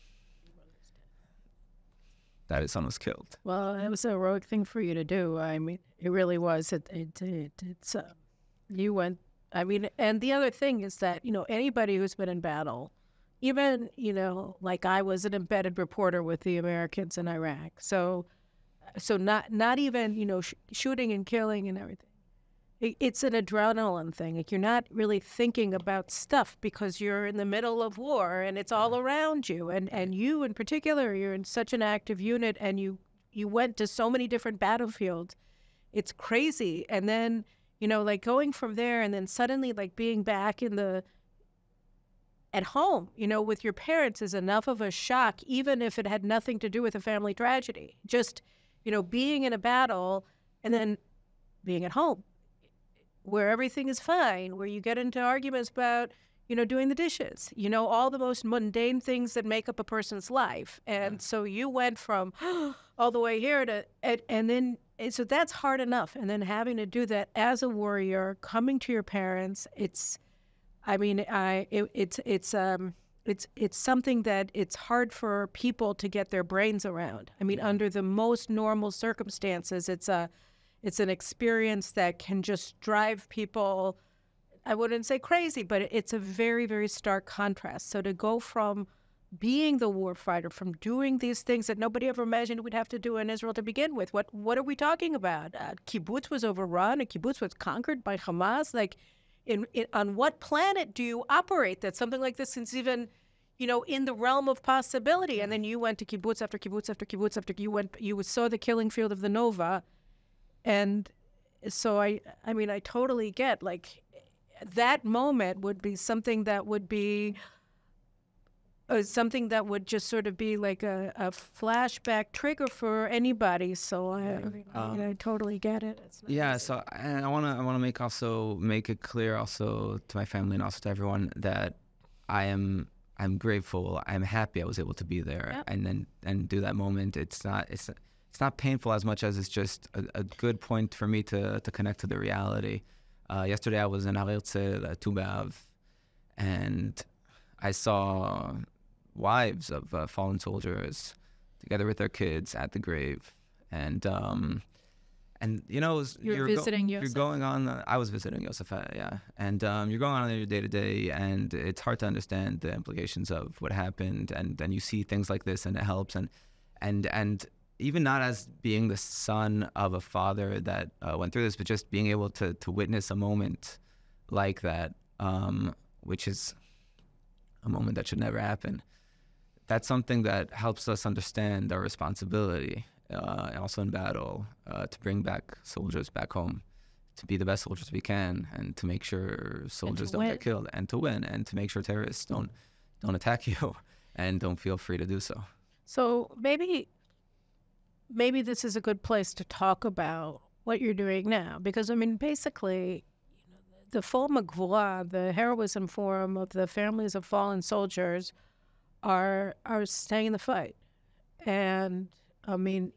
was killed. Well, it was a heroic thing for you to do. I mean, it really was. You went. I mean, and the other thing is that, anybody who's been in battle, even, like I was an embedded reporter with the Americans in Iraq. So not even, shooting and killing and everything. It's an adrenaline thing. Like, you're not really thinking about stuff because you're in the middle of war and it's all around you. And you in particular, you're in such an active unit, and you went to so many different battlefields. It's crazy. And then, like going from there and then suddenly like being back at home, with your parents is enough of a shock, even if it had nothing to do with a family tragedy. Just, being in a battle and then being at home, where everything is fine, where you get into arguments about, doing the dishes, all the most mundane things that make up a person's life. And so you went from all the way here to, and then, so that's hard enough. And then having to do that as a warrior, coming to your parents, it's something that it's hard for people to get their brains around. I mean, under the most normal circumstances, it's an experience that can just drive people, I wouldn't say crazy, but it's a very, very stark contrast. So to go from being the war fighter, from doing these things that nobody ever imagined we'd have to do in Israel to begin with. What are we talking about? Kibbutz was overrun. A kibbutz was conquered by Hamas. Like, on what planet do you operate that something like this is even, in the realm of possibility? And then you went to kibbutz after kibbutz after kibbutz after you saw the killing field of the Nova. And so I totally get, like, that moment would be something that would be something that would just sort of be like a flashback trigger for anybody. So I totally get it. So I want to make it clear also to my family and also to everyone that I'm grateful. I'm happy I was able to be there and do that moment. It's not painful as much as it's just a good point for me to connect to the reality. Yesterday I was in Herzl, Tu B'Av, and I saw wives of fallen soldiers together with their kids at the grave, and you're visiting Yosef. You're going on. I was visiting Yosef, and you're going on your day to day, and it's hard to understand the implications of what happened, and then you see things like this, and it helps, and even not as being the son of a father that went through this, but just being able to witness a moment like that, which is a moment that should never happen. That's something that helps us understand our responsibility, also in battle, to bring back soldiers back home, to be the best soldiers we can, and to make sure soldiers don't get killed, and to win, and to make sure terrorists don't attack you, and don't feel free to do so. So maybe this is a good place to talk about what you're doing now, because basically, the Forum Gvura, the heroism forum of the families of fallen soldiers, are staying in the fight. And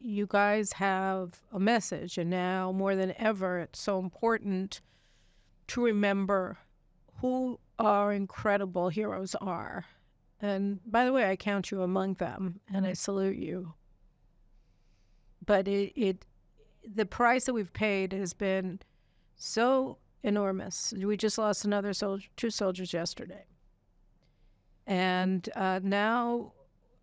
you guys have a message, and now more than ever, it's so important to remember who our incredible heroes are. And by the way, I count you among them, and I salute you. But the price that we've paid has been so enormous. We just lost another two soldiers yesterday. And now,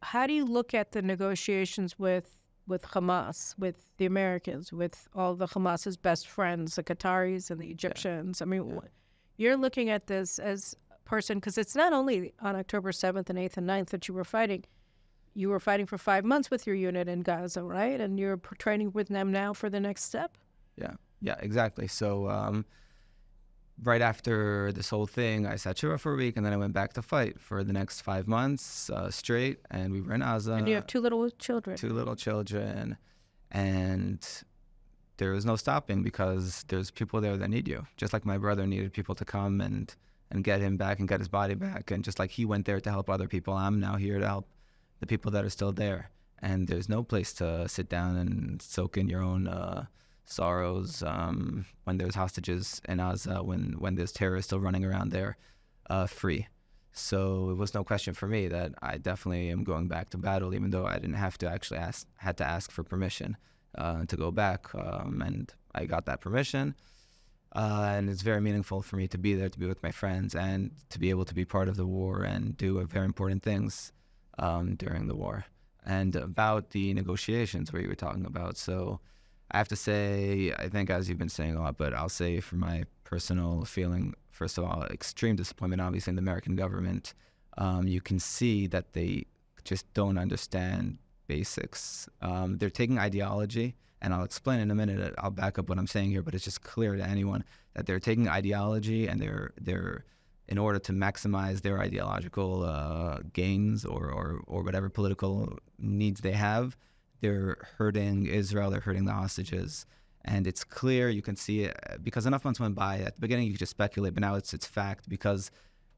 how do you look at the negotiations with Hamas, with the Americans, with all the Hamas's best friends, the Qataris and the Egyptians? You're looking at this as a person, because it's not only on October 7th and 8th and 9th that you were fighting. You were fighting for 5 months with your unit in Gaza, right? And you're training with them now for the next step? Yeah, exactly. So right after this whole thing, I sat Shura for a week, and then I went back to fight for the next 5 months straight, and we were in Aza. And you have two little children. And there is no stopping because there's people there that need you. Just like my brother needed people to come and get him back and get his body back. And just like he went there to help other people, I'm now here to help the people that are still there. And there's no place to sit down and soak in your own sorrows when there's hostages in Aza, when there's terrorists still running around there free. So it was no question for me that I definitely am going back to battle, even though I didn't have to actually had to ask for permission to go back. And I got that permission. And it's very meaningful for me to be there, to be with my friends, and to be able to be part of the war and do very important things during the war. And about the negotiations where you were talking about, so I have to say, I think as you've been saying a lot, but I'll say for my personal feeling, first of all, extreme disappointment, obviously, in the American government. You can see that they just don't understand basics. They're taking ideology, and I'll explain in a minute, I'll back up what I'm saying here, but it's just clear to anyone that they're taking ideology and they're in order to maximize their ideological gains or whatever political needs they have, they're hurting Israel, they're hurting the hostages. And it's clear, you can see it, because enough months went by. At the beginning, you could just speculate, but now it's fact, because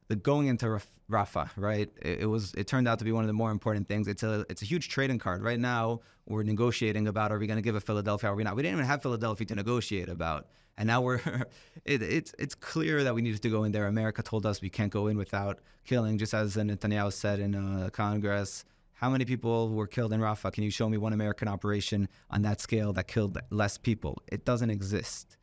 the going into Rafah, right? It turned out to be one of the more important things. It's a huge trading card. Right now, we're negotiating about, are we going to give a Philadelphia or are we not? We didn't even have Philadelphia to negotiate about. And now it's clear that we needed to go in there. America told us we can't go in without killing, just as Netanyahu said in Congress. How many people were killed in Rafah? Can you show me one American operation on that scale that killed less people? It doesn't exist.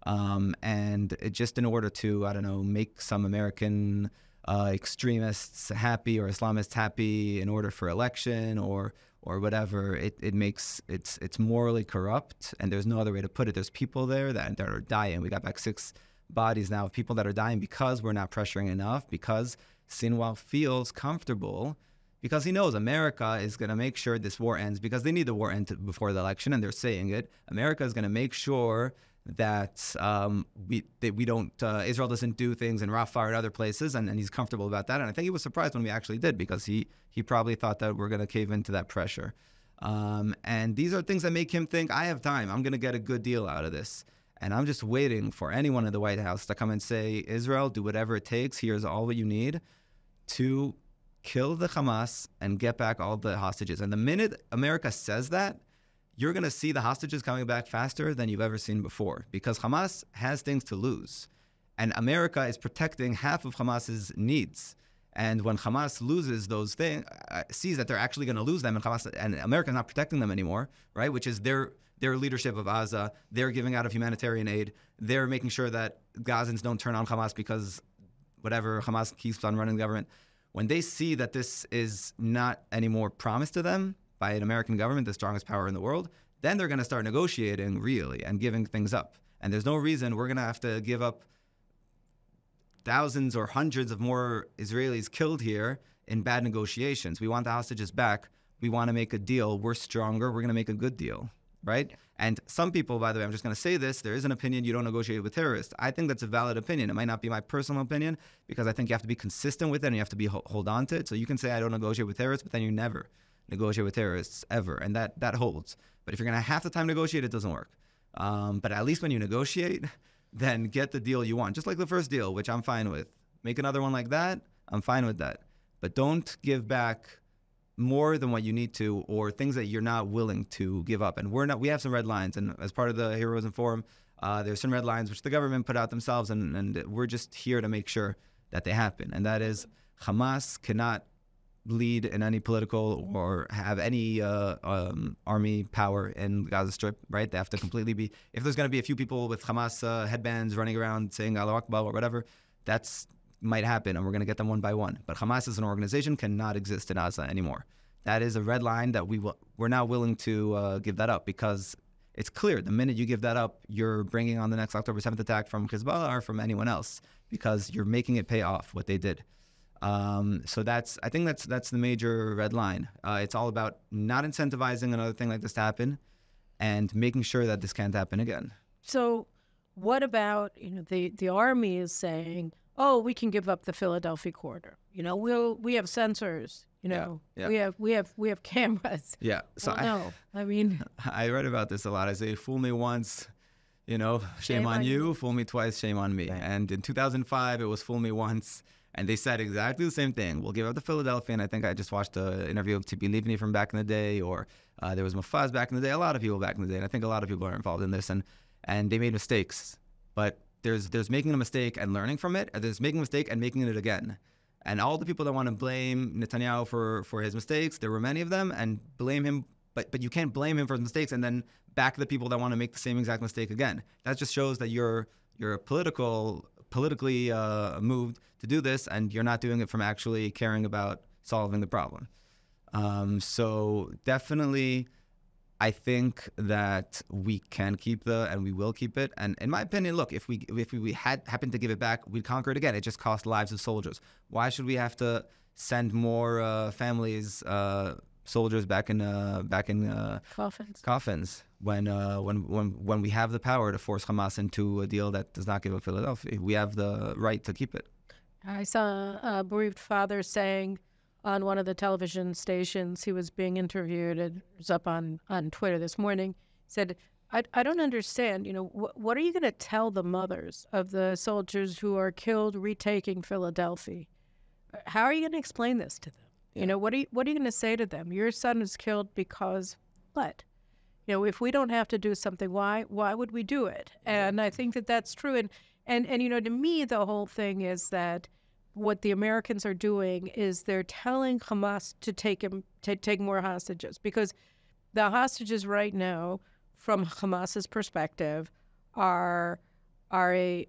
And just in order to, I don't know, make some American extremists happy or Islamists happy in order for election or whatever, it's morally corrupt, and there's no other way to put it. There's people there that are dying. We got back 6 bodies now of people that are dying because we're not pressuring enough, because Sinwar feels comfortable, because he knows America is going to make sure this war ends, because they need the war end before the election, and they're saying it. America is going to make sure that Israel doesn't do things in Rafah or other places, and he's comfortable about that. And I think he was surprised when we actually did, because he probably thought that we're going to cave into that pressure. And these are things that make him think, I have time, I'm going to get a good deal out of this. And I'm just waiting for anyone in the White House to come and say, Israel, do whatever it takes, here's all what you need to kill the Hamas and get back all the hostages. And the minute America says that, you're going to see the hostages coming back faster than you've ever seen before, because Hamas has things to lose. And America is protecting half of Hamas's needs. And when Hamas loses those things, sees that they're actually going to lose them, and America's not protecting them anymore, right? Which is their leadership of Gaza. They're giving out of humanitarian aid. They're making sure that Gazans don't turn on Hamas because whatever, Hamas keeps on running the government. When they see that this is not anymore promised to them by an American government, the strongest power in the world, then they're going to start negotiating really and giving things up. And there's no reason we're going to have to give up thousands or hundreds of more Israelis killed here in bad negotiations. We want the hostages back. We want to make a deal. We're stronger. We're going to make a good deal, right? And some people, by the way, I'm just going to say this, there is an opinion you don't negotiate with terrorists. I think that's a valid opinion. It might not be my personal opinion, because I think you have to be consistent with it and you have to be hold on to it. So you can say, I don't negotiate with terrorists, but then you never negotiate with terrorists ever. And that holds. But if you're going to half the time negotiate, it doesn't work. But at least when you negotiate, then get the deal you want. Just like the first deal, which I'm fine with. Make another one like that, I'm fine with that. But don't give back more than what you need to, or things that you're not willing to give up. And we have some red lines, and as part of the Heroism Forum, there's some red lines which the government put out themselves, and we're just here to make sure that they happen. And that is, Hamas cannot lead in any political or have any army power in Gaza Strip, right? They have to completely be, if there's going to be a few people with Hamas headbands running around saying Allahu Akbar or whatever, that's might happen, and we're going to get them one by one. But Hamas as an organization cannot exist in Gaza anymore. That is a red line that we're not willing to give that up, because it's clear the minute you give that up, you're bringing on the next October 7th attack from Hezbollah or from anyone else, because you're making it pay off what they did. So I think that's the major red line. It's all about not incentivizing another thing like this to happen, and making sure that this can't happen again. So what about, the army is saying, oh, we can give up the Philadelphia corridor. We have sensors. We have cameras. Yeah. So no, I mean, I read about this a lot. I say, fool me once, shame on you. Fool me twice, shame on me. Right. And in 2005, it was fool me once. And they said exactly the same thing. We'll give up to Philadelphia. And I think I just watched an interview of Tzipi Livni from back in the day, or there was Mufaz back in the day, a lot of people back in the day. And I think a lot of people are involved in this. And they made mistakes. But there's making a mistake and learning from it. And there's making a mistake and making it again. And all the people that want to blame Netanyahu for his mistakes, there were many of them, and blame him. But you can't blame him for his mistakes and then back the people that want to make the same exact mistake again. That just shows that you're politically moved to do this, and you're not doing it from actually caring about solving the problem. So definitely, I think that we can keep and we will keep it. And in my opinion, look, if we happened to give it back, we'd conquer it again. It just cost lives of soldiers. Why should we have to send more families, soldiers back in coffins when we have the power to force Hamas into a deal that does not give up Philadelphia? We have the right to keep it. I saw a bereaved father saying on one of the television stations, he was being interviewed, it was up on Twitter this morning, said, I don't understand, what are you going to tell the mothers of the soldiers who are killed retaking Philadelphia? How are you going to explain this to them? Yeah. What are you going to say to them? Your son is killed because what? If we don't have to do something, why would we do it? And I think that that's true. And to me, the whole thing is that what the Americans are doing is they're telling Hamas to take more hostages, because the hostages right now, from Hamas's perspective, are a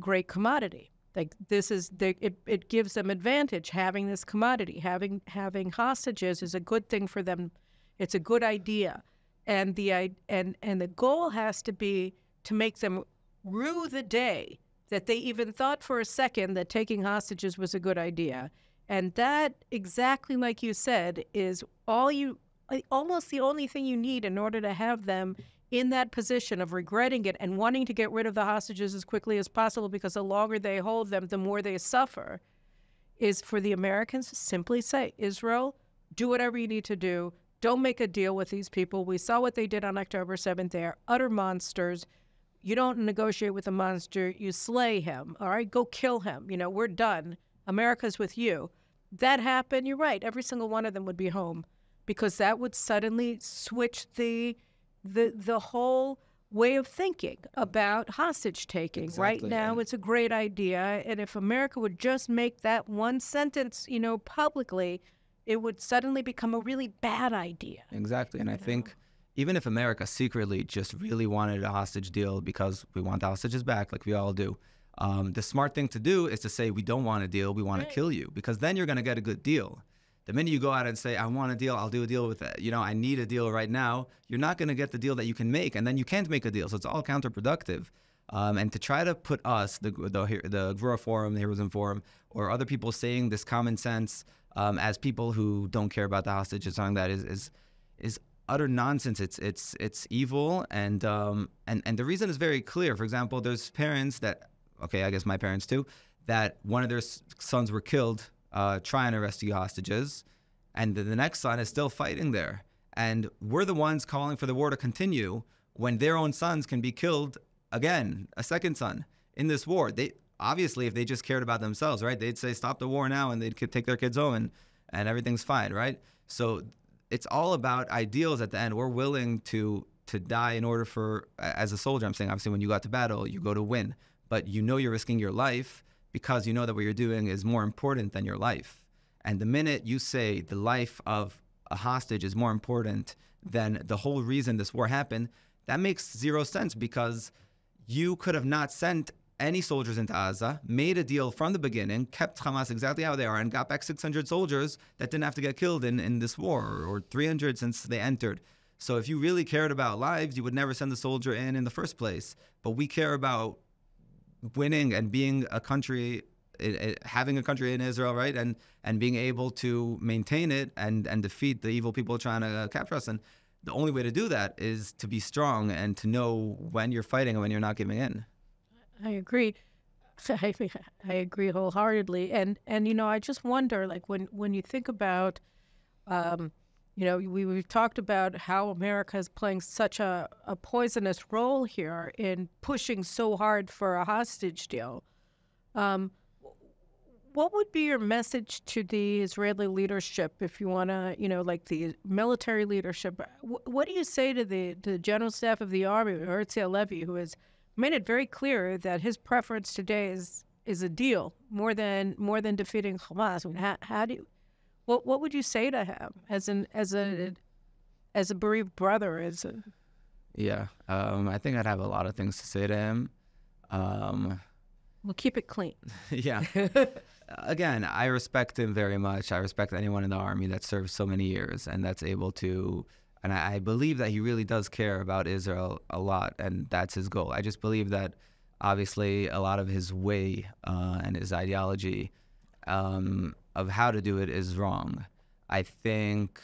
great commodity. Like it gives them advantage having this commodity. Having hostages is a good thing for them. It's a good idea, and the goal has to be to make them rue the day that they even thought for a second that taking hostages was a good idea. And that, exactly like you said, is almost the only thing you need in order to have them in that position of regretting it and wanting to get rid of the hostages as quickly as possible, because the longer they hold them, the more they suffer, is for the Americans to simply say, Israel, do whatever you need to do. Don't make a deal with these people. We saw what they did on October 7th. They are utter monsters. You don't negotiate with a monster. You slay him. All right, go kill him. We're done. America's with you. That happened. You're right. Every single one of them would be home, because that would suddenly switch the whole way of thinking about hostage taking. Exactly. Right now, it's a great idea. And if America would just make that one sentence, publicly, it would suddenly become a really bad idea. Exactly. And I think even if America secretly just really wanted a hostage deal because we want the hostages back, like we all do, the smart thing to do is to say, we don't want a deal, we want to kill you, because then you're going to get a good deal. The minute you go out and say, I want a deal, I'll do a deal with it, I need a deal right now, you're not going to get the deal that you can make, and then you can't make a deal. So it's all counterproductive. And to try to put us, the Gvura Forum, the Heroism Forum, or other people saying this common sense as people who don't care about the hostages, something that is utter nonsense. It's evil, and the reason is very clear. For example, there's parents that, okay, I guess my parents too, that one of their sons were killed trying to rescue hostages, and the next son is still fighting there. And we're the ones calling for the war to continue when their own sons can be killed again, a second son in this war. They obviously, if they just cared about themselves, right, they'd say stop the war now, and they'd take their kids home, and everything's fine, right? So it's all about ideals at the end. We're willing to die in order for, as a soldier, I'm saying, obviously when you go out to battle, you go to win, but you're risking your life because you know that what you're doing is more important than your life. And the minute you say the life of a hostage is more important than the whole reason this war happened, that makes zero sense, because you could have not sent any soldiers into Gaza, made a deal from the beginning, kept Hamas exactly how they are, and got back 600 soldiers that didn't have to get killed in this war, or 300 since they entered. So if you really cared about lives, you would never send the soldier in the first place. But we care about winning and being a country, having a country in Israel, right? And being able to maintain it and defeat the evil people trying to capture us. And the only way to do that is to be strong and to know when you're fighting and when you're not giving in. I agree. I agree wholeheartedly. And I just wonder, like, when you think about, we've talked about how America is playing such a poisonous role here in pushing so hard for a hostage deal. What would be your message to the Israeli leadership, if you want to, like the military leadership? What do you say to the General Staff of the Army, Herzl Levy, who has made it very clear that his preference today is a deal more than defeating Hamas? I mean, how do you, what would you say to him as a bereaved brother? I think I'd have a lot of things to say to him. We'll keep it clean. Yeah. Again, I respect him very much. I respect anyone in the army that serves so many years and that's able to, and I believe that he really does care about Israel a lot, and that's his goal. I just believe that obviously a lot of his way and his ideology of how to do it is wrong. I think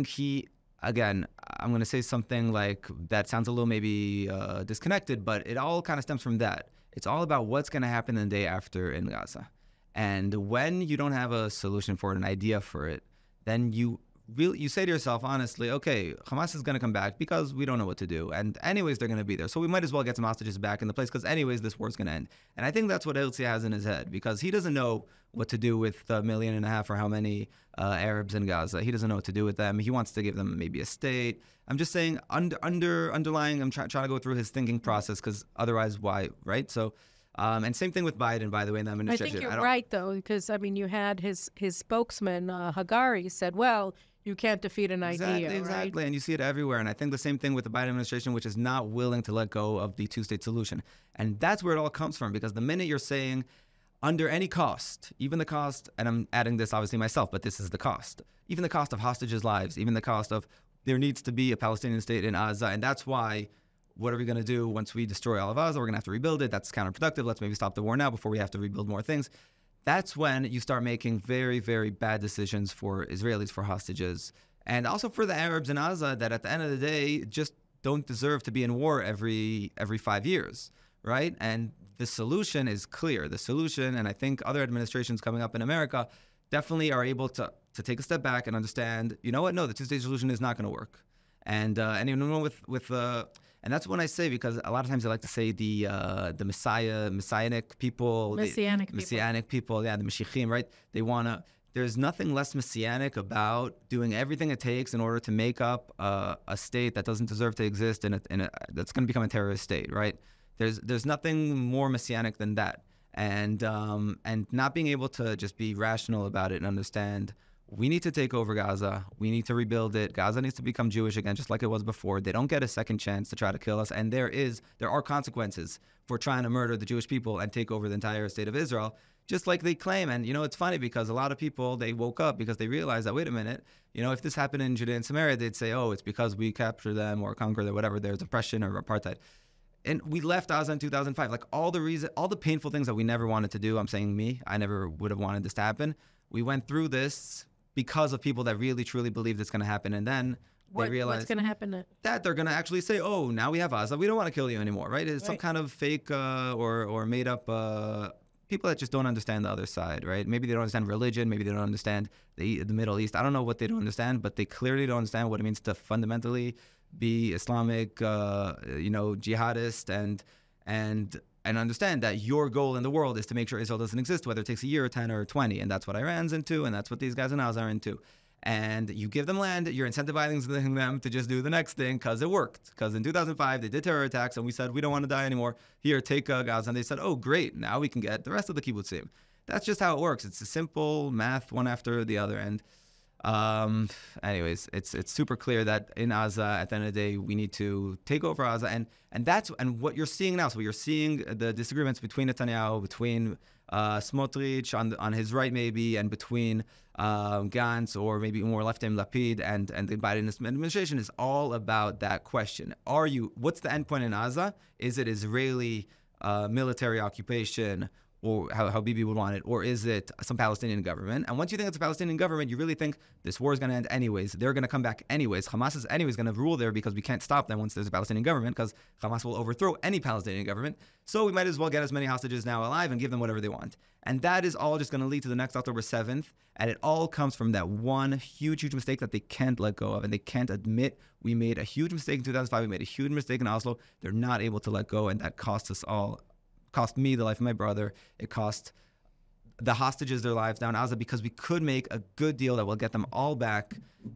he, again, I'm going to say something like that sounds a little maybe disconnected, but it all kind of stems from that. It's all about what's going to happen the day after in Gaza. And when you don't have a solution for it, an idea for it, then you say to yourself, honestly, okay, Hamas is going to come back because we don't know what to do. And anyways, they're going to be there. So we might as well get some hostages back in the place because anyways, this war's going to end. And I think that's what Herzl has in his head, because he doesn't know what to do with 1.5 million or how many Arabs in Gaza. He doesn't know what to do with them. He wants to give them maybe a state. I'm just saying underlying, I'm trying to go through his thinking process, because otherwise why, right? So, and same thing with Biden, by the way, in the administration. I think you're right, though, because, I mean, you had his spokesman, Hagari, said, well, you can't defeat an idea, Exactly, right? And you see it everywhere. And I think the same thing with the Biden administration, which is not willing to let go of the two-state solution. And that's where it all comes from, because the minute you're saying, under any cost, even the cost, and I'm adding this obviously myself, but this is the cost, even the cost of hostages' lives, even the cost of there needs to be a Palestinian state in Gaza, and that's why, what are we going to do once we destroy all of Gaza? We're going to have to rebuild it. That's counterproductive. Let's maybe stop the war now before we have to rebuild more things. That's when you start making very, very bad decisions for Israelis, for hostages, and also for the Arabs in Gaza that at the end of the day just don't deserve to be in war every 5 years, right? And the solution is clear. The solution, and I think other administrations coming up in America definitely are able to take a step back and understand, you know what? No, the two-state solution is not going to work. And anyone with and that's when I say, because a lot of times I like to say the messianic people, messianic people, yeah, the Mashiachim, right? They want to. There's nothing less messianic about doing everything it takes in order to make up a state that doesn't deserve to exist in a that's going to become a terrorist state, right? There's nothing more messianic than that, and not being able to just be rational about it and understand we need to take over Gaza, we need to rebuild it. Gaza needs to become Jewish again, just like it was before. They don't get a second chance to try to kill us, and there are consequences for trying to murder the Jewish people and take over the entire state of Israel, just like they claim. And it's funny, because a lot of people, they woke up because they realized that, wait a minute, if this happened in Judea and Samaria, they'd say, oh, it's because we captured them or conquered them, whatever, there's oppression or apartheid. And we left Gaza in 2005. Like all the painful things that we never wanted to do, I'm saying I never would have wanted this to happen. We went through this because of people that really, truly believed it's going to happen. And then they realized what's going to happen? That they're going to actually say, oh, now we have Gaza. We don't want to kill you anymore, right? It's some kind of fake or made up people that just don't understand the other side, right? Maybe they don't understand religion. Maybe they don't understand the Middle East. I don't know what they don't understand, but they clearly don't understand what it means to fundamentally be Islamic, jihadist and understand that your goal in the world is to make sure Israel doesn't exist, whether it takes a year or 10 or 20. And that's what Iran's into, and that's what these guys in Gaza are into. And you give them land, you're incentivizing them to just do the next thing because it worked. Because in 2005, they did terror attacks, and we said, we don't want to die anymore. Here, take Gaza. And they said, oh, great, now we can get the rest of the kibbutzim. That's just how it works. It's a simple math, one after the other. And anyways, it's super clear that in Gaza, at the end of the day, we need to take over Gaza, and what you're seeing now. So you're seeing the disagreements between Netanyahu, between Smotrich on his right maybe, and between Gantz, or maybe more left-wing Lapid and the Biden administration, is all about that question. What's the end point in Gaza? Is it Israeli military occupation, or how Bibi would want it, or is it some Palestinian government? And once you think it's a Palestinian government, you really think this war is going to end anyways. They're going to come back anyways. Hamas is anyways going to rule there because we can't stop them once there's a Palestinian government, because Hamas will overthrow any Palestinian government. So we might as well get as many hostages now alive and give them whatever they want. And that is all just going to lead to the next October 7th. And it all comes from that one huge mistake that they can't let go of. And they can't admit we made a huge mistake in 2005. We made a huge mistake in Oslo. They're not able to let go. And that cost us all. Cost me the life of my brother. It cost the hostages their lives down in Aza, because we could make a good deal that will get them all back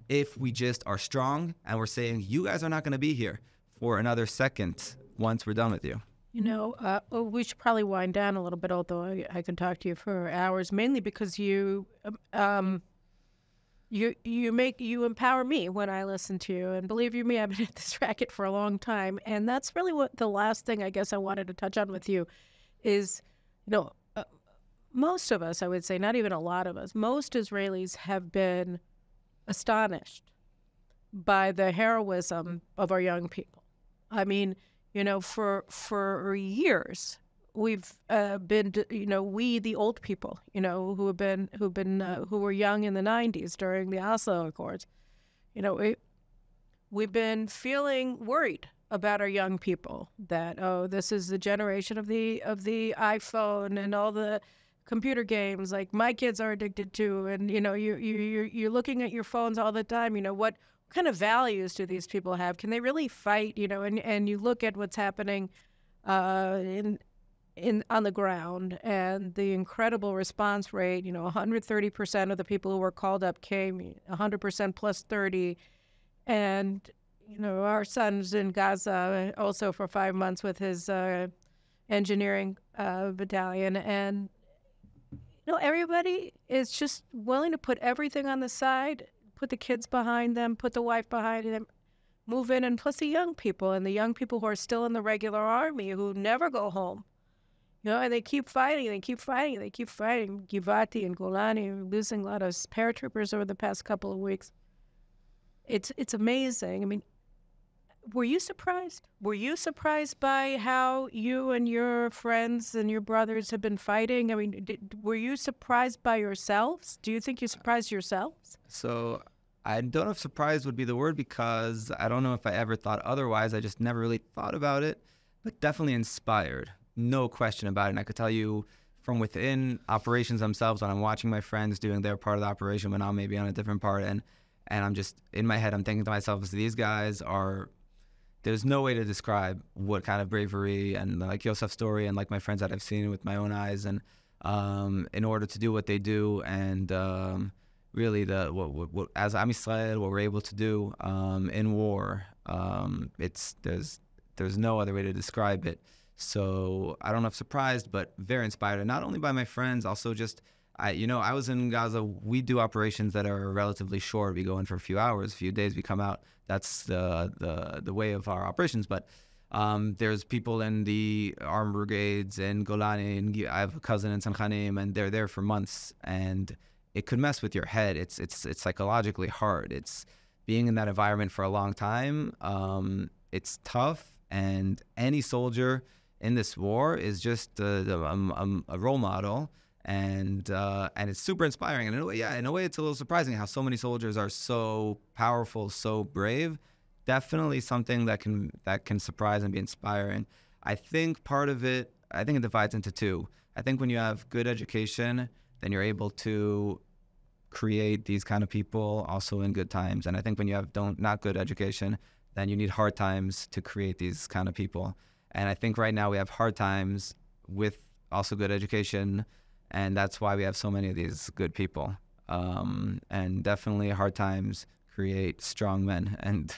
if we just are strong and we're saying, you guys are not going to be here for another second once we're done with you. You know, we should probably wind down a little bit, although I can talk to you for hours, mainly because you empower me when I listen to you. And believe you me, I've been at this racket for a long time. And that's really what the last thing I guess I wanted to touch on with you is, you know, most of us, I would say, not even a lot of us, most Israelis have been astonished by the heroism of our young people. I mean, you know, for years, we've been, you know, we the old people, you know, who were young in the 90s during the Oslo Accords, you know, we've been feeling worried about our young people that, oh, this is the generation of the iPhone and all the computer games like my kids are addicted to, and you know, you're looking at your phones all the time. You know, what kind of values do these people have? Can they really fight? You know, and you look at what's happening on the ground and the incredible response rate. You know, 130% of the people who were called up came, 100% plus 30, and you know, our son's in Gaza also for 5 months with his engineering battalion, and you know, everybody is just willing to put everything on the side, put the kids behind them, put the wife behind them, move in, and plus the young people who are still in the regular army who never go home. You know, and they keep fighting, they keep fighting. Givati and Golani, losing a lot of paratroopers over the past couple of weeks. It's amazing. I mean, were you surprised? Were you surprised by how you and your friends and your brothers have been fighting? I mean, were you surprised by yourselves? Do you think you surprised yourselves? So I don't know if surprised would be the word, because I don't know if I ever thought otherwise. I just never really thought about it, but definitely inspired. No question about it. And I could tell you from within operations themselves, when I'm watching my friends doing their part of the operation, when I'm maybe on a different part, and I'm just, in my head, I'm thinking to myself, these guys are... There's no way to describe what kind of bravery, and like Yosef's story, and like my friends that I've seen with my own eyes, and in order to do what they do, and really what as Am Yisrael, what we're able to do in war, there's no other way to describe it. So I don't know if surprised, but very inspired, and not only by my friends, also just I was in Gaza. We do operations that are relatively short. We go in for a few hours, a few days, we come out. That's the way of our operations. But there's people in the armed brigades in Golani, and I have a cousin in Sanchanim, and they're there for months. And it could mess with your head. It's psychologically hard. It's being in that environment for a long time. It's tough, and any soldier in this war is just a role model. And it's super inspiring. And in a way, it's a little surprising how so many soldiers are so powerful, so brave. Definitely something that can surprise and be inspiring. I think part of it, it divides into two. I think when you have good education, then you're able to create these kind of people also in good times. And I think when you have not good education, then you need hard times to create these kind of people. And I think right now we have hard times with also good education. And that's why we have so many of these good people. And definitely hard times create strong men, and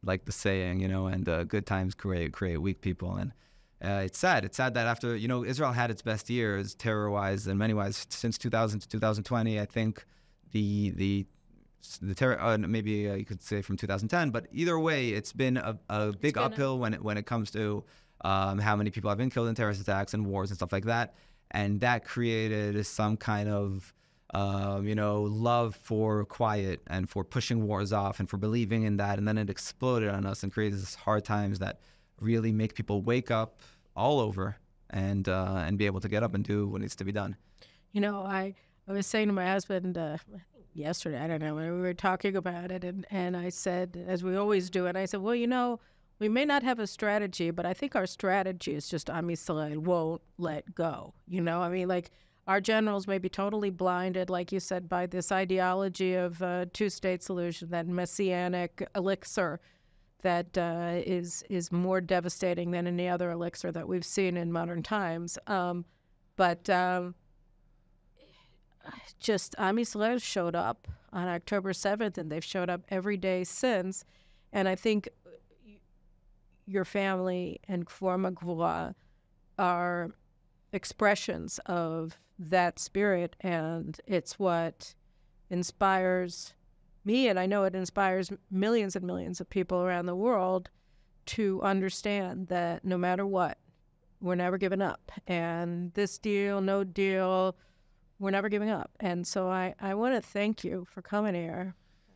like the saying, and good times create weak people. And it's sad. It's sad that after, Israel had its best years terror-wise and many-wise since 2000 to 2020. I think the terror, maybe you could say from 2010, but either way, it's been a big uphill when it comes to how many people have been killed in terrorist attacks and wars and stuff like that. And that created some kind of, love for quiet and for pushing wars off and for believing in that. And then it exploded on us and created these hard times that really make people wake up all over and be able to get up and do what needs to be done. You know, I was saying to my husband yesterday, I don't know, when we were talking about it, and I said, as we always do, and I said, well, you know, we may not have a strategy, but I think our strategy is just Am Yisrael won't let go. You know, I mean, like, our generals may be totally blinded, like you said, by this ideology of two-state solution, that messianic elixir that is more devastating than any other elixir that we've seen in modern times. But just Am Yisrael showed up on October 7th, and they've showed up every day since. And I think your family and Kfar Aza are expressions of that spirit, and it's what inspires me, and I know it inspires millions and millions of people around the world to understand that no matter what, we're never giving up. And this deal, no deal, we're never giving up. And so I want to thank you for coming here.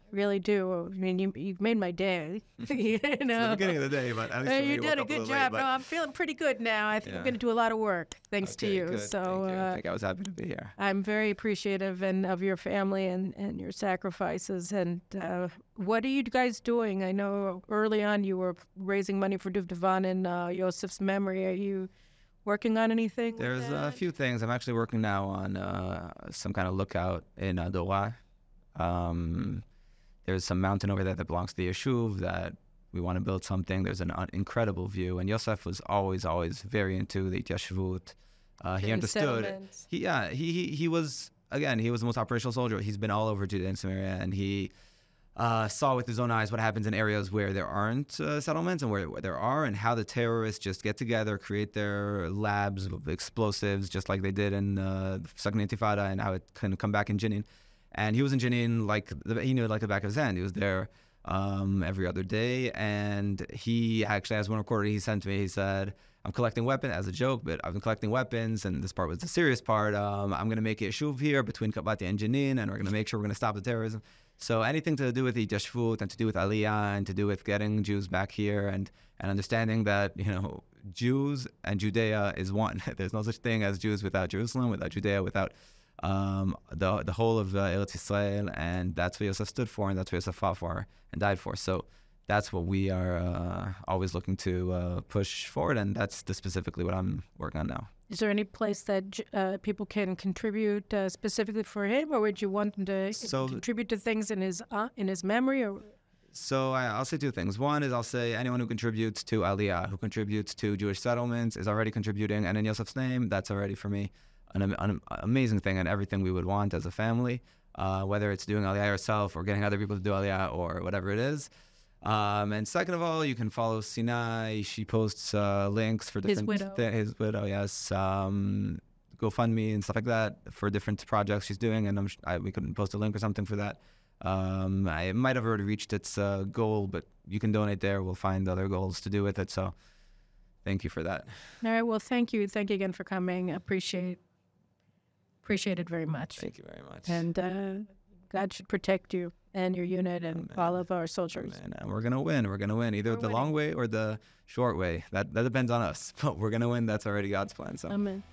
I really do. I mean, you've made my day. You know? It's the beginning of the day, but at least you did a good job. No, I'm feeling pretty good now. I think I'm going to do a lot of work thanks to you. Good. So I think I was happy to be here. I'm very appreciative of your family and your sacrifices. And what are you guys doing? I know early on you were raising money for Duvdevan in Yosef's memory. Are you working on anything? There's a few things. I'm actually working now on some kind of lookout in Dora. There's some mountain over there that belongs to the Yeshuv that we want to build something. There's an incredible view. And Yosef was always very into the Yeshuvut. He understood. He was, again, he was the most operational soldier. He's been all over Judea and Samaria, and he saw with his own eyes what happens in areas where there aren't settlements and where there are, and how the terrorists just get together, create their labs of explosives, just like they did in the Second Intifada, and how it can come back in Jenin. And he was in Jenin, he knew it like the back of his hand. He was there every other day. And he actually, as one recorded, he sent to me, he said, I'm collecting weapons, as a joke, but I've been collecting weapons, and this part was the serious part. I'm going to make a yeshuv here between Kabati and Jenin, and we're going to make sure we're going to stop the terrorism. So anything to do with the Yeshvut and to do with Aliyah and to do with getting Jews back here and understanding that, you know, Jews and Judea is one. There's no such thing as Jews without Jerusalem, without Judea, without the whole of Eretz Yisrael, and that's what Yosef stood for, and that's what Yosef fought for and died for. So that's what we are always looking to push forward, and that's specifically what I'm working on now. Is there any place that people can contribute specifically for him, or would you want him to contribute to things in his memory? Or? So I'll say two things. One is I'll say anyone who contributes to Aliyah, who contributes to Jewish settlements, is already contributing, and in Yosef's name, that's already for me an amazing thing and everything we would want as a family, whether it's doing Aliyah yourself or getting other people to do Aliyah or whatever it is. And second of all, you can follow Sinai. She posts links for different... His widow, yes. GoFundMe and stuff like that for different projects she's doing, and we couldn't post a link or something for that. I might have already reached its goal, but you can donate there. We'll find other goals to do with it, so thank you for that. All right, well, thank you. Thank you again for coming. Appreciate it very much. Thank you very much. And God should protect you and your unit and all of our soldiers. And we're going to win. We're going to win either the long way or the short way. That depends on us. But we're going to win. That's already God's plan. So. Amen.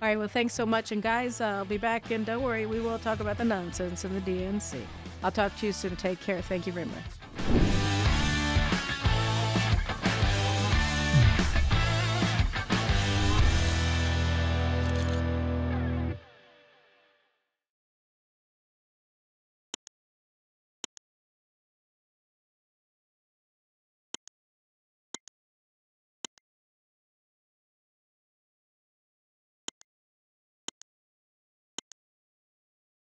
All right, well, thanks so much. And guys, I'll be back, and don't worry, we will talk about the nonsense in the DNC. I'll talk to you soon. Take care. Thank you very much.